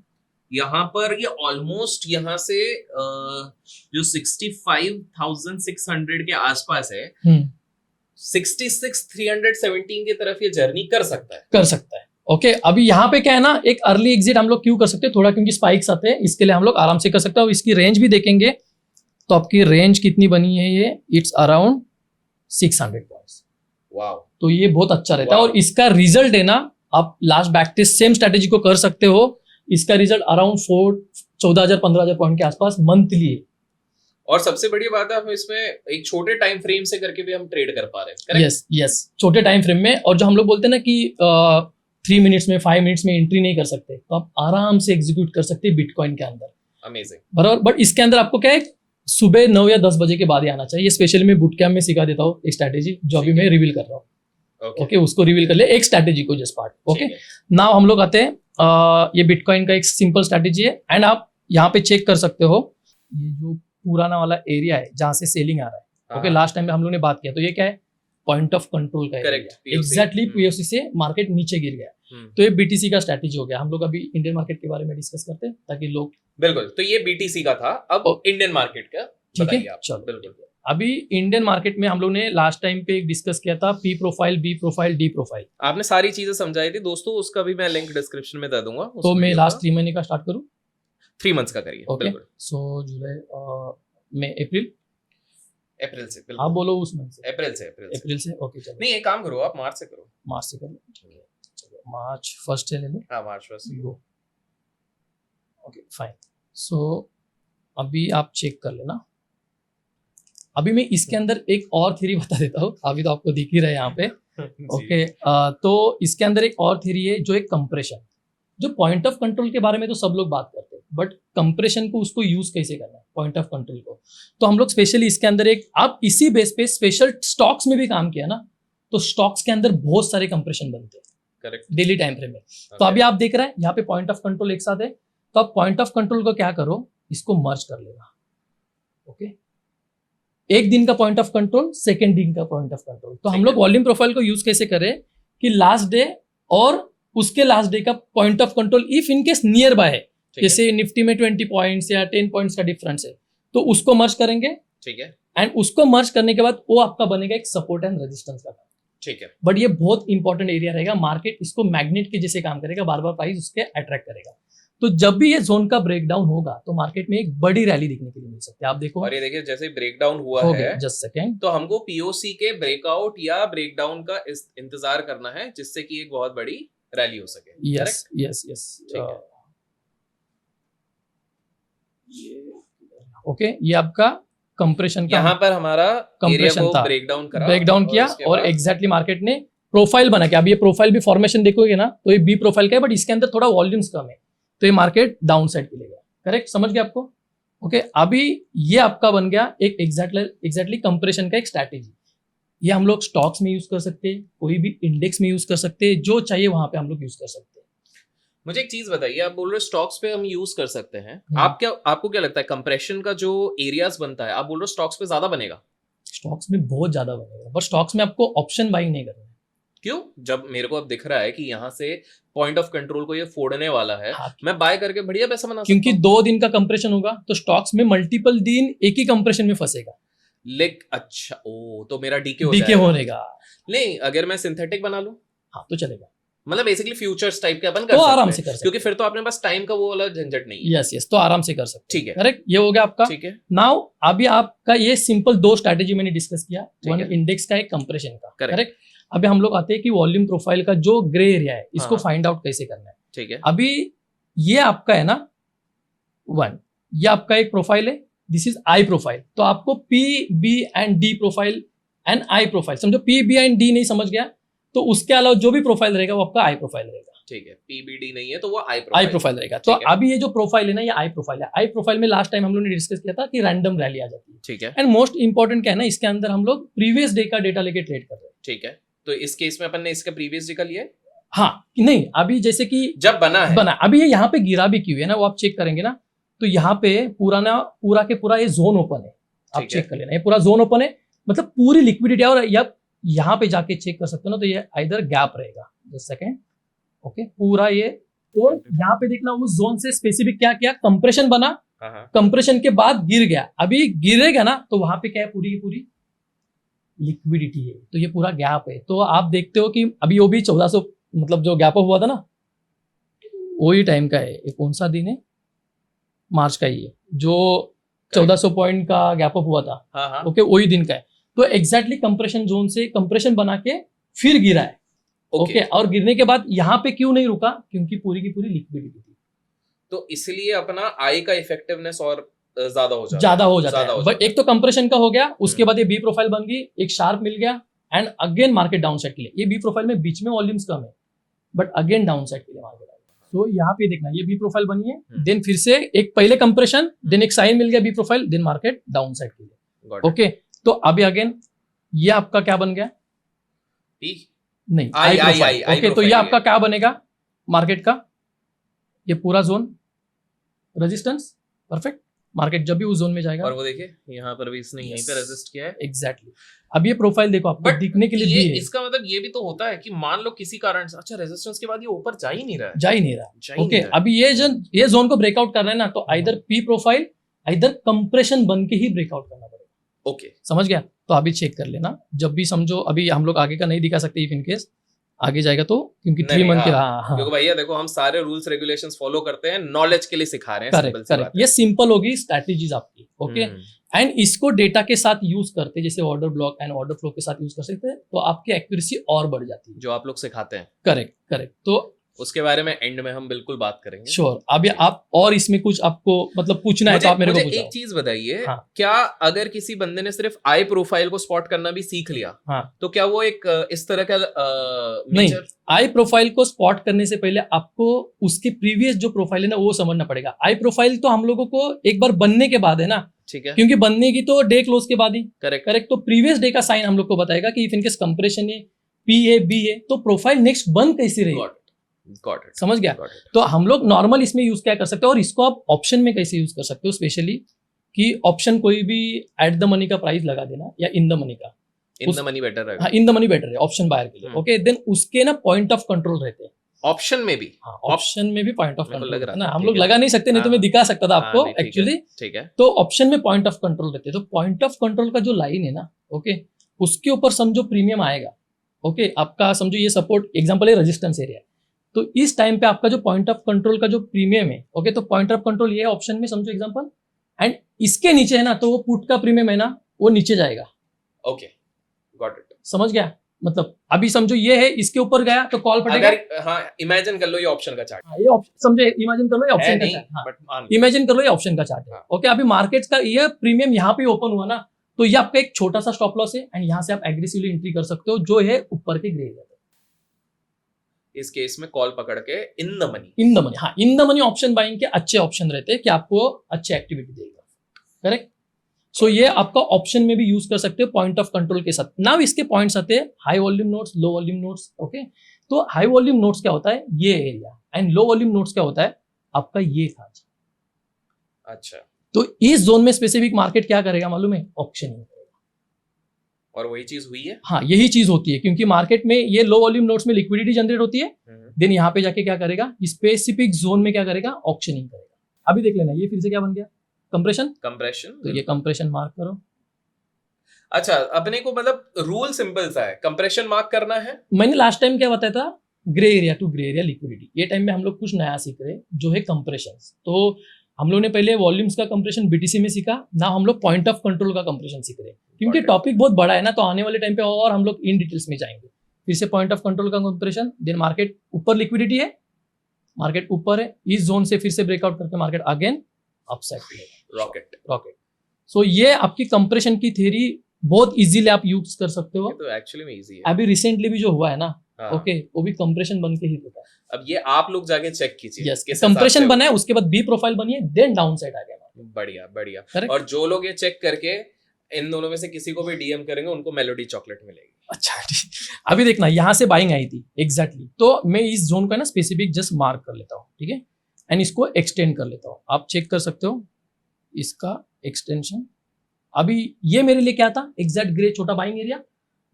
यहाँ पर, ये ऑलमोस्ट यहाँ से जो 65,600 के आसपास है, 66,317 की तरफ ये जर्नी कर सकता है। ओके, अभी यहाँ पे क्या है ना, एक अर्ली एग्जिट हम लोग क्यों कर सकते हैं, थोड़ा क्योंकि स्पाइक्स आते हैं, इसके लिए हम लोग आराम से कर सकते हैं। और इसकी रेंज भी देखेंगे तो आपकी रेंज कितनी बनी है, ये इट्स अराउंड 600 पॉइंट्स। वाओ, तो ये बहुत अच्छा रहता है। और इसका रिजल्ट है ना, आप last back test same strategy को कर सकते हो, इसका रिजल्ट अराउंड 14,000 15,000 पॉइंट के आसपास मंथली है। और सबसे बड़ी बात है, हम इसमें एक छोटे टाइम फ्रेम से करके भी हम ट्रेड कर पा रहे हैं। यस, छोटे टाइम फ्रेम में। और जो हम लोग बोलते हैं ना कि 3 मिनट्स में 5 मिनट्स में एंट्री नहीं कर सकते, तो आप आराम से एग्जीक्यूट कर सकते हैं बिटकॉइन के अंदर। अमेजिंग, बराबर। बट इसके अंदर आपको क्या है, सुबह 9 या 10 बजे के बाद ही आना चाहिए। स्पेशली मैं बूट कैम्प में सिखा देता हूँ एक स्ट्रैटेजी, जो अभी मैं रिवील कर रहा हूँ। ओके, उसको रिवील कर ले, एक स्ट्रैटेजी को जस्ट पार्ट। ओके, नाउ हम लोग आते हैं, ये बिटकॉइन का एक सिंपल स्ट्रैटेजी है एंड आप यहाँ पे चेक कर सकते हो, ये जो पुराना वाला एरिया है जहाँ से सेलिंग आ रहा है। ओके, लास्ट टाइम में हम लोग ने बात किया, तो ये क्या है, पॉइंट ऑफ कंट्रोल का एरिया। एग्जैक्टली, पीओसी से मार्केट नीचे गिर गया, तो ये बीटीसी का स्ट्रैटेजी हो गया। हम लोग अभी इंडियन मार्केट के बारे में डिस्कस करते हैं ताकि लोग, बिल्कुल, तो ये बीटीसी का था, अब इंडियन मार्केट का ठीक है। चलो, बिल्कुल। अभी इंडियन मार्केट में हम लोग ने लास्ट टाइम पे एक डिस्कस किया था, P profile, B profile, D profile. आपने सारी चीजें समझाई थी दोस्तों, उसका भी मैं लिंक डिस्क्रिप्शन में दे दूंगा। तो मैं लास्ट 3 महीने का स्टार्ट करूं, 3 मंथ्स का करिए। ओके, सो जुलाई, मई, अप्रैल, अप्रैल से आप बिल्कुल, बोलो उस मंथ से, अप्रैल से। अप्रैल से, ओके चलो नहीं एक काम करो आप मार्च से करो। मार्च से कर लो, चलो मार्च फर्स्ट से ले लो, हाँ मार्च फर्स्ट। गो, ओके फाइन। सो अभी आप चेक कर लेना। अभी मैं इसके अंदर एक और थ्योरी बता देता हूँ, अभी तो आपको दिख ही रहा है यहाँ पे, ओके। तो इसके अंदर एक और थ्योरी है जो एक कंप्रेशन, जो पॉइंट ऑफ कंट्रोल के बारे में तो सब लोग बात करते हैं, बट कंप्रेशन को उसको यूज कैसे करना है पॉइंट ऑफ कंट्रोल को, तो हम लोग स्पेशली इसके अंदर एक, आप इसी बेस पे स्पेशल स्टॉक्स में भी काम किया ना, तो स्टॉक्स के अंदर बहुत सारे कंप्रेशन बनते हैं करेक्ट। डेली टाइम फ्रेम में। तो अभी आप देख रहे हैं यहाँ पे पॉइंट ऑफ कंट्रोल एक साथ है, तो आप पॉइंट ऑफ कंट्रोल को क्या करो, इसको मर्ज कर लेना, ओके। एक दिन का पॉइंट ऑफ कंट्रोल, सेकेंड दिन का पॉइंट ऑफ कंट्रोल, तो हम लोग वॉल्यूम प्रोफाइल को यूज कैसे करें कि लास्ट डे और उसके लास्ट डे का point of control if in case near by है, जैसे निफ्टी में 20 पॉइंट्स या 10 पॉइंट्स का डिफरेंस है, तो उसको मर्ज करेंगे, ठीक है। एंड उसको मर्ज करने के बाद वो आपका बनेगा एक सपोर्ट एंड रेजिस्टेंस का, ठीक है। बट ये बहुत इंपॉर्टेंट एरिया रहेगा, मार्केट इसको मैग्नेट के जैसे काम करेगा, बार बार प्राइस उसके अट्रैक्ट करेगा। तो जब भी ये जोन का ब्रेकडाउन होगा तो मार्केट में एक बड़ी रैली दिखने के लिए मिल सकती है, आप देखो। और ये देखिए जैसे ब्रेकडाउन हुआ हो है, गया, जस्ट सेकंड, तो हमको पीओसी के ब्रेकआउट या ब्रेकडाउन का इंतजार करना है, जिससे कि एक बहुत बड़ी रैली हो सके। यस यस यस, ठीक है। ओके, ये आपका कंप्रेशन का यहाँ पर हमारा एरिया कंप्रेशन को था, ब्रेकडाउन किया उसके और बाद- एग्जैक्टली मार्केट ने प्रोफाइल बना के, अब ये प्रोफाइल भी फॉर्मेशन देखोगे ना, तो ये बी प्रोफाइल का है, बट इसके अंदर थोड़ा वॉल्यूम्स कम है, तो ये मार्केट डाउन साइड के लिए गया, करेक्ट, समझ गए आपको। ओके, अभी ये आपका बन गया एक एग्जैक्टली कंप्रेशन का एक स्ट्रैटेजी। ये हम लोग स्टॉक्स में यूज कर सकते हैं, कोई भी इंडेक्स में यूज कर सकते हैं, जो चाहिए वहां पे हम लोग यूज कर सकते हैं। मुझे एक चीज बताइए, आप बोल रहे हो स्टॉक्स पे हम यूज कर सकते हैं, हम्म। आपको क्या लगता है कंप्रेशन का जो एरियाज बनता है, आप बोल रहे हो स्टॉक्स पे ज्यादा बनेगा? स्टॉक्स में बहुत ज्यादा बनेगा, पर स्टॉक्स में आपको ऑप्शन बाइंग नहीं करना है। क्यों? जब मेरे को अब दिख रहा है कि यहाँ से पॉइंट ऑफ कंट्रोल को ये फोड़ने वाला है, हाँ, मैं बाय करके बढ़िया पैसा बना क्योंकि सकता 2 दिन का कंप्रेशन होगा, तो स्टॉक्स में मल्टीपल दिन एक ही कंप्रेशन में फंसेगा, हूँ। अच्छा, ओ तो मेरा डीके डीके होने का। नहीं, अगर मैं सिंथेटिक बना लूं, हाँ तो चलेगा, मतलब बेसिकली फ्यूचर्स टाइप के अपन कर तो सकते आराम हैं, से कर सकते क्योंकि फिर तो अपने पास टाइम का वो वाला झंझट नहीं है। यस यस, तो आराम से कर सकते ठीक है। करेक्ट, ये हो गया आपका। ठीक है, नाउ अभी आपका ये सिंपल 2 स्ट्रैटेजी मैंने डिस्कस किया, ठीक वन है। इंडेक्स का, एक कंप्रेशन का, Correct. करेक्ट। अभी हम लोग आते हैं कि वॉल्यूम प्रोफाइल का जो ग्रे एरिया है, इसको हाँ। फाइंड आउट कैसे करना है। ठीक है। अभी ये आपका है ना 1, ये आपका एक प्रोफाइल है, दिस इज आई प्रोफाइल, तो आपको P B and D profile and I profile, समझो पी बी एंड डी नहीं समझ गया तो उसके अलावा जो भी प्रोफाइल रहेगा वो आपका आई प्रोफाइल रहेगा। ठीक है, पीबीडी नहीं है तो वो आई आई प्रोफाइल रहेगा। तो ठीक है। अभी ये जो प्रोफाइल है ना, ये आई प्रोफाइल है। आई प्रोफाइल में लास्ट टाइम हम लोग ने डिस्कस किया था कि रैंडम रैली आ जाती है, ठीक है। एंड मोस्ट इंपॉर्टेंट क्या है ना, इसके अंदर हम लोग प्रीवियस डे का डेटा लेके ट्रेड कर रहे हैं। ठीक है, तो इस केस में अपन ने इसका प्रीवियस डे का लिया है? हाँ नहीं, अभी जैसे कि जब बना है बना, अभी ये यहाँ पे गिरा भी क्यों है ना, वो आप चेक करेंगे ना, तो यहाँ पे पूरा के पूरा ये जोन ओपन है, आप ठीक है। चेक कर लेना, ये पूरा जोन ओपन है, मतलब पूरी लिक्विडिटी है। और यहाँ पे जाके चेक कर सकते हो ना, तो ये इधर गैप रहेगा, जस्ट सेकेंड, ओके, पूरा ये, तो यहाँ पे देखना उस जोन से स्पेसिफिक क्या किया, कंप्रेशन बना, हाँ, हाँ। कंप्रेशन के बाद गिर गया, अभी गिरेगा ना तो वहां पे क्या है, पूरी की पूरी लिक्विडिटी है, तो ये पूरा गैप है। तो आप देखते हो कि अभी वो भी 1400, मतलब जो गैप अप हुआ था ना, वही टाइम का है। ये कौन सा दिन है, मार्च का ही है, जो 1400 पॉइंट का गैप अप हुआ था, हाँ, हाँ। ओके, वही दिन का है। तो एग्जैक्टली कंप्रेशन जोन से कंप्रेशन बना के फिर गिरा है, ओके। और गिरने के बाद यहाँ पे क्यों नहीं रुका, क्योंकि पूरी की पूरी लिक्विडिटी थी, तो इसलिए अपना आई का इफेक्टिवनेस और ज्यादा हो जाता ज्यादा हो जाता है। बट है। एक तो कंप्रेशन का हो गया, उसके बाद ये बी प्रोफाइल बन गई, एक शार्प मिल गया, and again market down side के लिए। ये बी प्रोफाइल में बीच में वॉल्यूम्स कम है, बट अगेन डाउन साइड के लिए मार्केट आएगा। तो यहाँ पे देखना, ये बी प्रोफाइल बनी है, देन फिर से एक पहले कंप्रेशन, देन एक साइन मिल गया B profile, then market down side के लिए, Got it. ओके। तो अभी अगेन ये आपका क्या बन गया, P? नहीं आई, आई आई, प्रोफाइल, आई, आई ओके। तो प्रोफाइल ये है। आपका क्या बनेगा मार्केट का, ये पूरा जोन रेजिस्टेंस, परफेक्ट। मार्केट जब भी उस जोन में जाएगा, और वो देखिए यहाँ पर भी इसने यहीं पे रेजिस्ट किया है। एग्जैक्टली। अब ये प्रोफाइल देखो, आपको बट दिखने के लिए ये दी है, इसका मतलब ये भी तो होता है कि मान लो किसी कारण से, अच्छा रेजिस्टेंस के बाद ये ऊपर जा ही नहीं रहा है, जा ही नहीं रहा, जा ही ओके। नहीं रहा है। अभी ये जोन को ब्रेकआउट करना है ना, तो either P profile, either compression बन के ही ब्रेकआउट करना पड़ेगा, ओके। समझ गया। तो अभी चेक कर लेना, जब भी समझो, अभी हम लोग आगे का नहीं दिखा सकते इफ इन केस, आगे जाएगा तो, क्योंकि नहीं, 3 मंथ के, हाँ, हाँ क्योंकि भैया देखो हम सारे रूल्स रेगुलेशंस फॉलो करते हैं, नॉलेज के लिए सिखा रहे हैं, सिंपल करेक्ट सी करेक्ट, बात है। ये सिंपल होगी स्ट्रैटेजीज आपकी, ओके। हम्म, एंड इसको डेटा के साथ यूज करते, जैसे order block and order flow के साथ यूज कर सकते हैं, तो आपकी एक्यूरेसी और बढ़ जाती है। जो आप लोग सिखाते हैं करेक्ट करेक्ट, तो उसके बारे में एंड में हम बिल्कुल बात करेंगे। श्योर। अभी आप और इसमें कुछ आपको मतलब पूछना है तो आप मेरे को मुझे पूछो। एक चीज बताइए, हाँ। क्या अगर किसी बंदे ने सिर्फ आई प्रोफाइल को स्पॉट करना भी सीख लिया, हाँ। तो क्या वो एक इस तरह का नहीं, मेजर? आई प्रोफाइल को स्पॉट करने से पहले आपको उसके प्रीवियस जो प्रोफाइल है ना वो समझना पड़ेगा। आई प्रोफाइल तो हम लोगों को एक बार बनने के बाद है ना, ठीक है, क्योंकि बनने की तो डे क्लोज के बाद ही। करेक्ट करेक्ट, तो प्रीवियस डे का साइन हम लोग को बताएगा कि इफ इनकेस कंप्रेशन है, पी है, बी है, तो प्रोफाइल नेक्स्ट बन कैसी रहेगी। गॉट इट, समझ गया? तो हम लोग नॉर्मल इसमें यूज क्या कर सकते हैं, और इसको आप ऑप्शन में कैसे यूज कर सकते हो, स्पेशली कि ऑप्शन कोई भी एट द मनी का प्राइस लगा देना या इन द मनी का। इन द मनी बेटर रहेगा। हाँ, इन द मनी बेटर है ऑप्शन बायर के लिए, ओके। देन उसके ना पॉइंट ऑफ कंट्रोल रहते हैं ऑप्शन में भी। हाँ, ऑप्शन में भी पॉइंट ऑफ मेरे को कंट्रोल लग रहा ना, था, हम ठीक लोग है। लगा नहीं सकते, नहीं तो मैं हाँ, दिखा सकता था आपको नहीं, ठीक है, एक्चुअली। ठीक है, तो ऑप्शन में पॉइंट ऑफ कंट्रोल रहते हैं, तो पॉइंट ऑफ कंट्रोल का जो लाइन है ना, ओके, उसके ऊपर समझो प्रीमियम आएगा, ओके। आपका समझो ये सपोर्ट एग्जांपल है रेजिस्टेंस एरिया, तो इस टाइम पे आपका जो पॉइंट ऑफ कंट्रोल का जो प्रीमियम है, ओके, तो पॉइंट ऑफ कंट्रोल ये ऑप्शन में समझो एग्जांपल, एंड इसके नीचे है ना, तो वो पुट का प्रीमियम है ना, वो नीचे जाएगा। Okay, got it. समझ गया? मतलब अभी समझो ये है, इसके ऊपर गया तो कॉल फटेगा। अगर हाँ, इमेजिन कर लो ये ऑप्शन का चार्ट हाँ, ये ऑप्शन समझो, इमेजिन कर लो ये है ऑप्शन का नहीं, चार्ट, हाँ, बट मान लो। इमेजिन कर लो ये ऑप्शन का चार्ट है, हाँ। ओके। अभी मार्केट का ये प्रीमियम यहाँ पे ओपन हुआ ना, तो ये आपका एक छोटा सा स्टॉप लॉस है, एंड यहाँ से आप एग्रेसिवली एंट्री कर सकते हो, जो है ऊपर के ग्रे एरिया पे। इस केस में कॉल पकड़ के in the money. In the money, हाँ, in the money option buying के अच्छे ऑप्शन रहते हैं कि आपको अच्छे एक्टिविटी देगा। करेक्ट, सो ये आपका ऑप्शन में भी यूज कर सकते हो पॉइंट ऑफ कंट्रोल के साथ। नाउ इसके पॉइंट्स आते हैं high volume notes, low volume notes, okay. तो हाई वॉल्यूम नोट्स क्या होता है, ये area, and low volume notes क्या होता है आपका ये खाच। अच्छा, तो इस जोन में स्पेसिफिक मार्केट क्या करेगा मालूम है, ऑप्शनिंग करेगा। और वही चीज हुई है। हाँ, यही चीज होती है, क्योंकि मार्केट में ये लो वॉल्यूम नोट्स में लिक्विडिटी जनरेट होती है, देन यहाँ पे जाके क्या करेगा, स्पेसिफिक जोन में क्या करेगा, ऑप्शनिंग करेगा। अभी देख लेना, ये फिर से क्या बन गया, कंप्रेशन। कंप्रेशन, तो ये कंप्रेशन मार्क करो। अच्छा, अपने को मतलब रूल सिंपल सा है, कंप्रेशन मार्क करना है। मैंने लास्ट टाइम क्या बताया था, grey area to grey area liquidity. ये टाइम में हम लोग कुछ नया सीख रहे हैं, जो है कंप्रेशन। तो हम लोग ने पहले वॉल्यूम्स का कंप्रेशन बीटीसी में सीखा ना, हम लोग पॉइंट ऑफ कंट्रोल का कंप्रेशन सीख रहे हैं, क्योंकि टॉपिक बहुत बड़ा है ना, तो आने वाले टाइम पे और हम लोग इन डिटेल्स में जाएंगे। फिर से पॉइंट ऑफ कंट्रोल का कंप्रेशन, देन मार्केट ऊपर लिक्विडिटी है, मार्केट ऊपर है, इस जोन से फिर से ब्रेकआउट करके मार्केट अगेन अपसाइड रॉकेट। सो ये आपकी कंप्रेशन की थ्योरी बहुत इजीली आप यूज कर सकते हो। तो एक्चुअली में इजी है। अभी रिसेंटली भी जो हुआ है ना, हाँ। ओके, वो भी कंप्रेशन बन के ही होता है। अब ये आप लोग जाके चेक कीजिए। यस, किस हिसाब कंप्रेशन से बना है, उसके बाद बी प्रोफाइल बनी है, देन डाउन साइड आ गया। बढ़िया बढ़िया। Correct? और जो लोग ये चेक करके इन दोनों में से किसी को भी डीएम करेंगे, उनको मेलोडी चॉकलेट मिलेगी। अच्छा, ठीक। अभी देखना, यहाँ से बाइंग आई थी एग्जैक्टली, तो मैं इस जोन का ना स्पेसिफिक जस्ट मार्क कर लेता हूँ, ठीक है, एंड इसको एक्सटेंड कर लेता हूँ। आप चेक कर सकते हो इसका एक्सटेंशन। अभी ये मेरे लिए क्या था, एग्जैक्ट ग्रे छोटा buying area,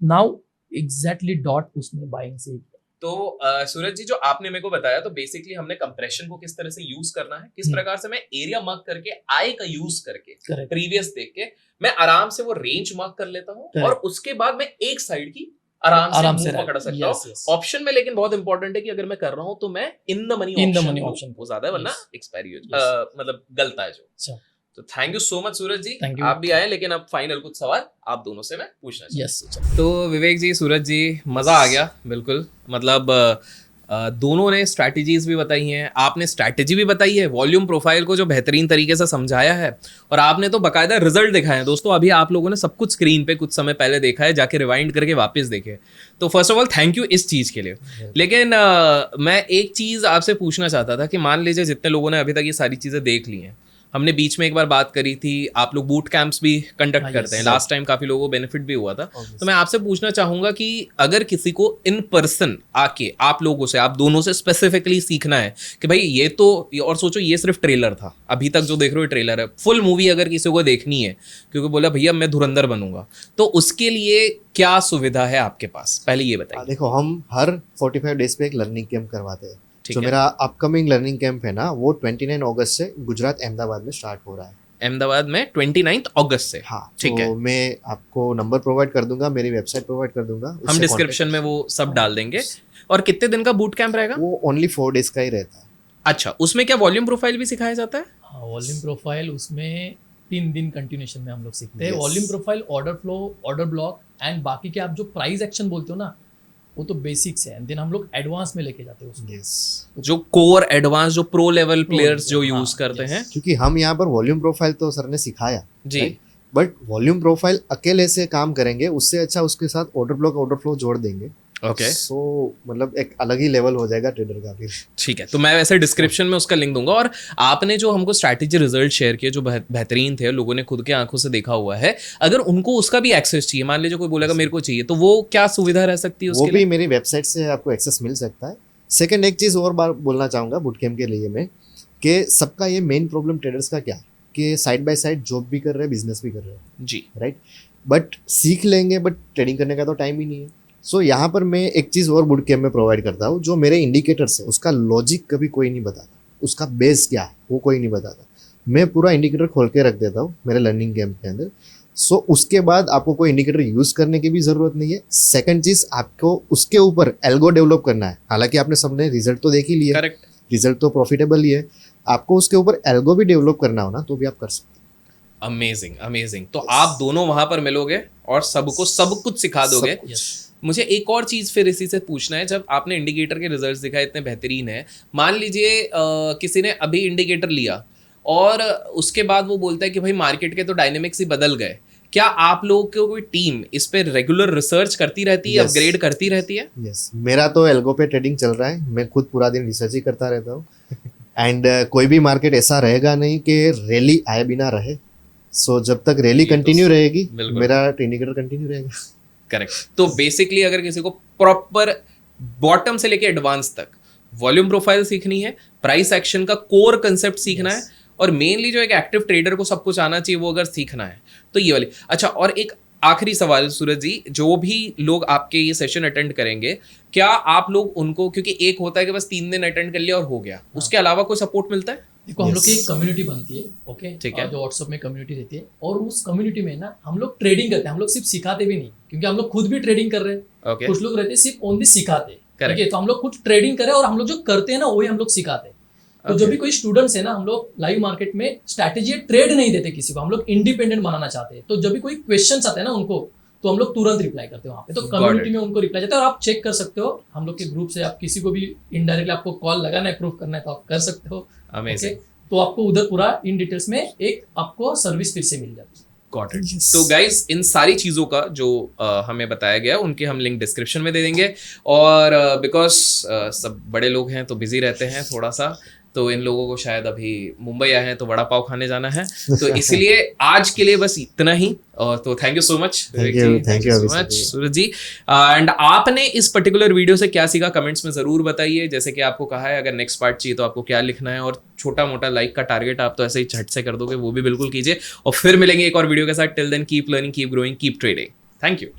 now exactly dot उसने बाइंग से किया। तो सूरज जी, जो आपने मेरे को बताया, तो बेसिकली हमने कंप्रेशन को किस तरह से यूज करना है, किस प्रकार से मैं एरिया मार्क करके आई का यूज करके Correct. प्रीवियस देख के मैं आराम से वो रेंज मार्क कर लेता हूँ, Correct. और उसके बाद मैं एक साइड की आराम से पकड़ सकता हूँ। ऑप्शन में लेकिन बहुत इंपॉर्टेंट है कि अगर मैं कर रहा हूँ तो मैं इन द मनी ऑप्शन वो ज्यादा है, वरना एक्सपायरी मतलब गलता है जो। तो थैंक यू सो मच सूरज जी, आप भी आए, लेकिन अब फाइनल कुछ सवाल आप दोनों से मैं पूछना चाहता हूँ। तो विवेक जी, सूरज जी, मजा आ गया बिल्कुल। मतलब दोनों ने स्ट्रैटेजीज भी बताई हैं, आपने स्ट्रैटेजी भी बताई है, वॉल्यूम प्रोफाइल को जो बेहतरीन तरीके से समझाया है, और आपने तो बाकायदा रिजल्ट दिखाए हैं। दोस्तों, अभी आप लोगों ने सब कुछ स्क्रीन पे कुछ समय पहले देखा है, जाके रिवाइंड करके वापस देखे। तो first of all thank you इस चीज़ के लिए। लेकिन मैं एक चीज़ आपसे पूछना चाहता था कि मान लीजिए जितने लोगों ने अभी तक ये सारी चीज़ें देख ली हैं, हमने बीच में एक बार बात करी थी, आप लोग बूट कैंप्स भी कंडक्ट करते हैं, लास्ट टाइम काफ़ी लोगों को बेनिफिट भी हुआ था। तो मैं आपसे पूछना चाहूँगा कि अगर किसी को इन पर्सन आके आप लोगों से, आप दोनों से स्पेसिफिकली सीखना है कि भाई ये तो, और सोचो ये सिर्फ ट्रेलर था, अभी तक जो देख रहे हो ट्रेलर है, फुल मूवी अगर किसी को देखनी है क्योंकि बोला भैया मैं धुरंधर बनूंगा, तो उसके लिए क्या सुविधा है आपके पास, पहले ये बताइए। देखो, हम हर 45 डेज पे एक लर्निंग कैंप करवाते हैं। जो है। मेरा अपकमिंग लर्निंग कैंप है ना, वो 29 अगस्त से गुजरात अहमदाबाद में स्टार्ट हो रहा है। अहमदाबाद में 29 अगस्त से। हाँ, ठीक है। तो मैं आपको नंबर प्रोवाइड कर दूंगा, मेरी वेबसाइट प्रोवाइड कर दूंगा, हम उससे डिस्क्रिप्शन में वो सब डाल देंगे। और कितने दिन का बूट कैंप रहेगा? वो ओनली 4 days का ही रहता है। अच्छा, उसमें क्या वॉल्यूम प्रोफाइल भी सिखाया जाता है? हाँ, वॉल्यूम प्रोफाइल उसमें 3 दिन कंटिन्यूशन में हम लोग सीखते हैं। Yes. Volume profile, order flow, order block and बाकी के आप जो प्राइस एक्शन बोलते हो ना, वो तो बेसिक्स है। देन हम लोग एडवांस में लेके जाते हैं उसको। यस, जो कोर एडवांस जो प्रो लेवल प्लेयर्स जो हाँ, यूज करते yes. हैं। क्योंकि हम यहाँ पर वॉल्यूम प्रोफाइल तो सर ने सिखाया जी। बट वॉल्यूम प्रोफाइल अकेले से काम करेंगे, उससे अच्छा उसके साथ ऑर्डर ब्लॉक, ऑर्डर फ्लो जोड़ देंगे। ओके, सो मतलब एक अलग ही लेवल हो जाएगा ट्रेडर का फिर। ठीक है। तो मैं वैसे डिस्क्रिप्शन में उसका लिंक दूंगा। और आपने जो हमको स्ट्रैटेजी रिजल्ट शेयर किए जो बेहतरीन थे, लोगों ने खुद के आंखों से देखा हुआ है, अगर उनको उसका भी एक्सेस चाहिए, मान लीजिए कोई बोलेगा मेरे को चाहिए, तो वो क्या सुविधा रह सकती है वो उसके भी लिए? मेरी वेबसाइट से आपको एक्सेस मिल सकता है। सेकंड एक चीज़ और बार बोलना चाहूँगा बुट कैम्प के लिए मैं, कि सबका ये मेन प्रॉब्लम ट्रेडर्स का क्या है कि साइड बाय साइड जॉब भी कर रहे हैं, बिजनेस भी कर रहे हैं, जी। राइट। बट सीख लेंगे, बट ट्रेडिंग करने का तो टाइम ही नहीं है। सो यहाँ पर मैं एक चीज़ और बुट कैम्प में प्रोवाइड करता हूँ, जो मेरे इंडिकेटर्स है उसका लॉजिक कभी कोई नहीं बताता, उसका बेस क्या है वो कोई नहीं बताता। मैं पूरा इंडिकेटर खोल के रख देता हूँ मेरे लर्निंग कैम्प के अंदर। सो उसके बाद आपको कोई इंडिकेटर यूज़ करने की भी ज़रूरत नहीं है। सेकंड चीज़, आपको उसके ऊपर एल्गो डेवलप करना है। हालांकि आपने सबने रिजल्ट तो देख ही लिया, करेक्ट। रिजल्ट तो प्रॉफिटेबल ही है, आपको उसके ऊपर एल्गो भी डेवलप करना हो ना तो भी आप कर सकते हैं। Amazing, amazing. तो आप दोनों वहां पर मिलोगे और सबको सब कुछ सिखा दोगे। यस। मुझे एक और चीज फिर इसी से पूछना है, जब आपने इंडिकेटर के रिजल्ट्स दिखाए इतने बेहतरीन है, मान लीजिए किसी ने अभी इंडिकेटर लिया और उसके बाद वो बोलता है कि भाई मार्केट के तो डायनेमिक्स ही बदल गए, क्या आप लोगों की कोई टीम इस पे रेगुलर रिसर्च करती रहती है, Yes. अपग्रेड करती रहती है? यस, मेरा तो एल्गो पे ट्रेडिंग चल रहा है, मैं खुद पूरा दिन रिसर्च ही करता रहता हूँ। एंड कोई भी मार्केट ऐसा रहेगा नहीं कि रैली आए बिना रहे। सो जब तक रैली ये तो कंटिन्यू रहेगी, बिल्कुल। मेरा इंडिकेटर कंटिन्यू रहेगा। करेक्ट। तो बेसिकली अगर किसी को प्रॉपर बॉटम से लेके एडवांस तक वॉल्यूम प्रोफाइल सीखनी है, प्राइस एक्शन का कोर कंसेप्ट सीखना है, और मेनली जो एक एक्टिव ट्रेडर को सब कुछ आना चाहिए वो अगर सीखना है तो ये वाली। अच्छा, और एक आखिरी सवाल सूरज जी, जो भी लोग आपके ये सेशन अटेंड करेंगे, क्या आप लोग उनको, क्योंकि एक होता है कि बस 3 दिन अटेंड कर लिया और हो गया, उसके अलावा कोई सपोर्ट मिलता है? देखो, हम लोग की Yes. एक कम्युनिटी बनती है, ओके, ठीक है। जो व्हाट्सएप में कम्युनिटी रहती है, और उस कम्युनिटी में ना हम लोग ट्रेडिंग करते हैं। हम लोग सिर्फ सिखाते भी नहीं, क्योंकि हम लोग खुद भी ट्रेडिंग कर रहे हैं। ओके, कुछ लोग रहते हैं सिर्फ ओनली सिखाते, Correct. ठीक है। तो हम लोग खुद ट्रेडिंग करें और हम लोग जो करते हैं ना वही हम लोग सिखाते हैं। तो जो Okay. भी कोई स्टूडेंट्स है ना, हम लोग लाइव मार्केट में स्ट्रैटेजी ट्रेड नहीं देते किसी को, हम लोग इंडिपेंडेंट बनाना चाहते हैं। तो जब भी कोई क्वेश्चन आते हैं ना उनको, तो हम लोग तुरंत रिप्लाई करते हैं वहाँ पे। तो Got कम्युनिटी it. में उनको रिप्लाई जाता है, और आप चेक कर सकते हो हम लोग के ग्रुप से, आप किसी को भी इनडायरेक्टली आपको कॉल लगाना है, प्रूफ करना है, तो आप कर सकते हो। Amazing, Okay? तो आपको उधर पूरा इन डिटेल्स में एक आपको सर्विस फिर से मिल जाती है। Got it. Yes. तो गाइस, इन सारी चीज़ों का जो हमें बताया गया उनके हम लिंक डिस्क्रिप्शन में दे देंगे। और बिकॉज सब बड़े लोग हैं तो बिजी रहते हैं थोड़ा सा, तो इन लोगों को शायद अभी मुंबई आए हैं तो वड़ा पाव खाने जाना है, तो इसलिए आज के लिए बस इतना ही। तो thank you so much Thank you so Abhishek much ji. Suraj ji. And आपने इस पर्टिकुलर वीडियो से क्या सीखा कमेंट्स में ज़रूर बताइए। जैसे कि आपको कहा है, अगर नेक्स्ट पार्ट चाहिए तो आपको क्या लिखना है, और छोटा मोटा लाइक का टारगेट आप तो ऐसे ही झट से कर दोगे, वो भी बिल्कुल कीजिए। और फिर मिलेंगे एक और वीडियो के साथ। Till then keep learning, keep growing, keep trading. Thank you.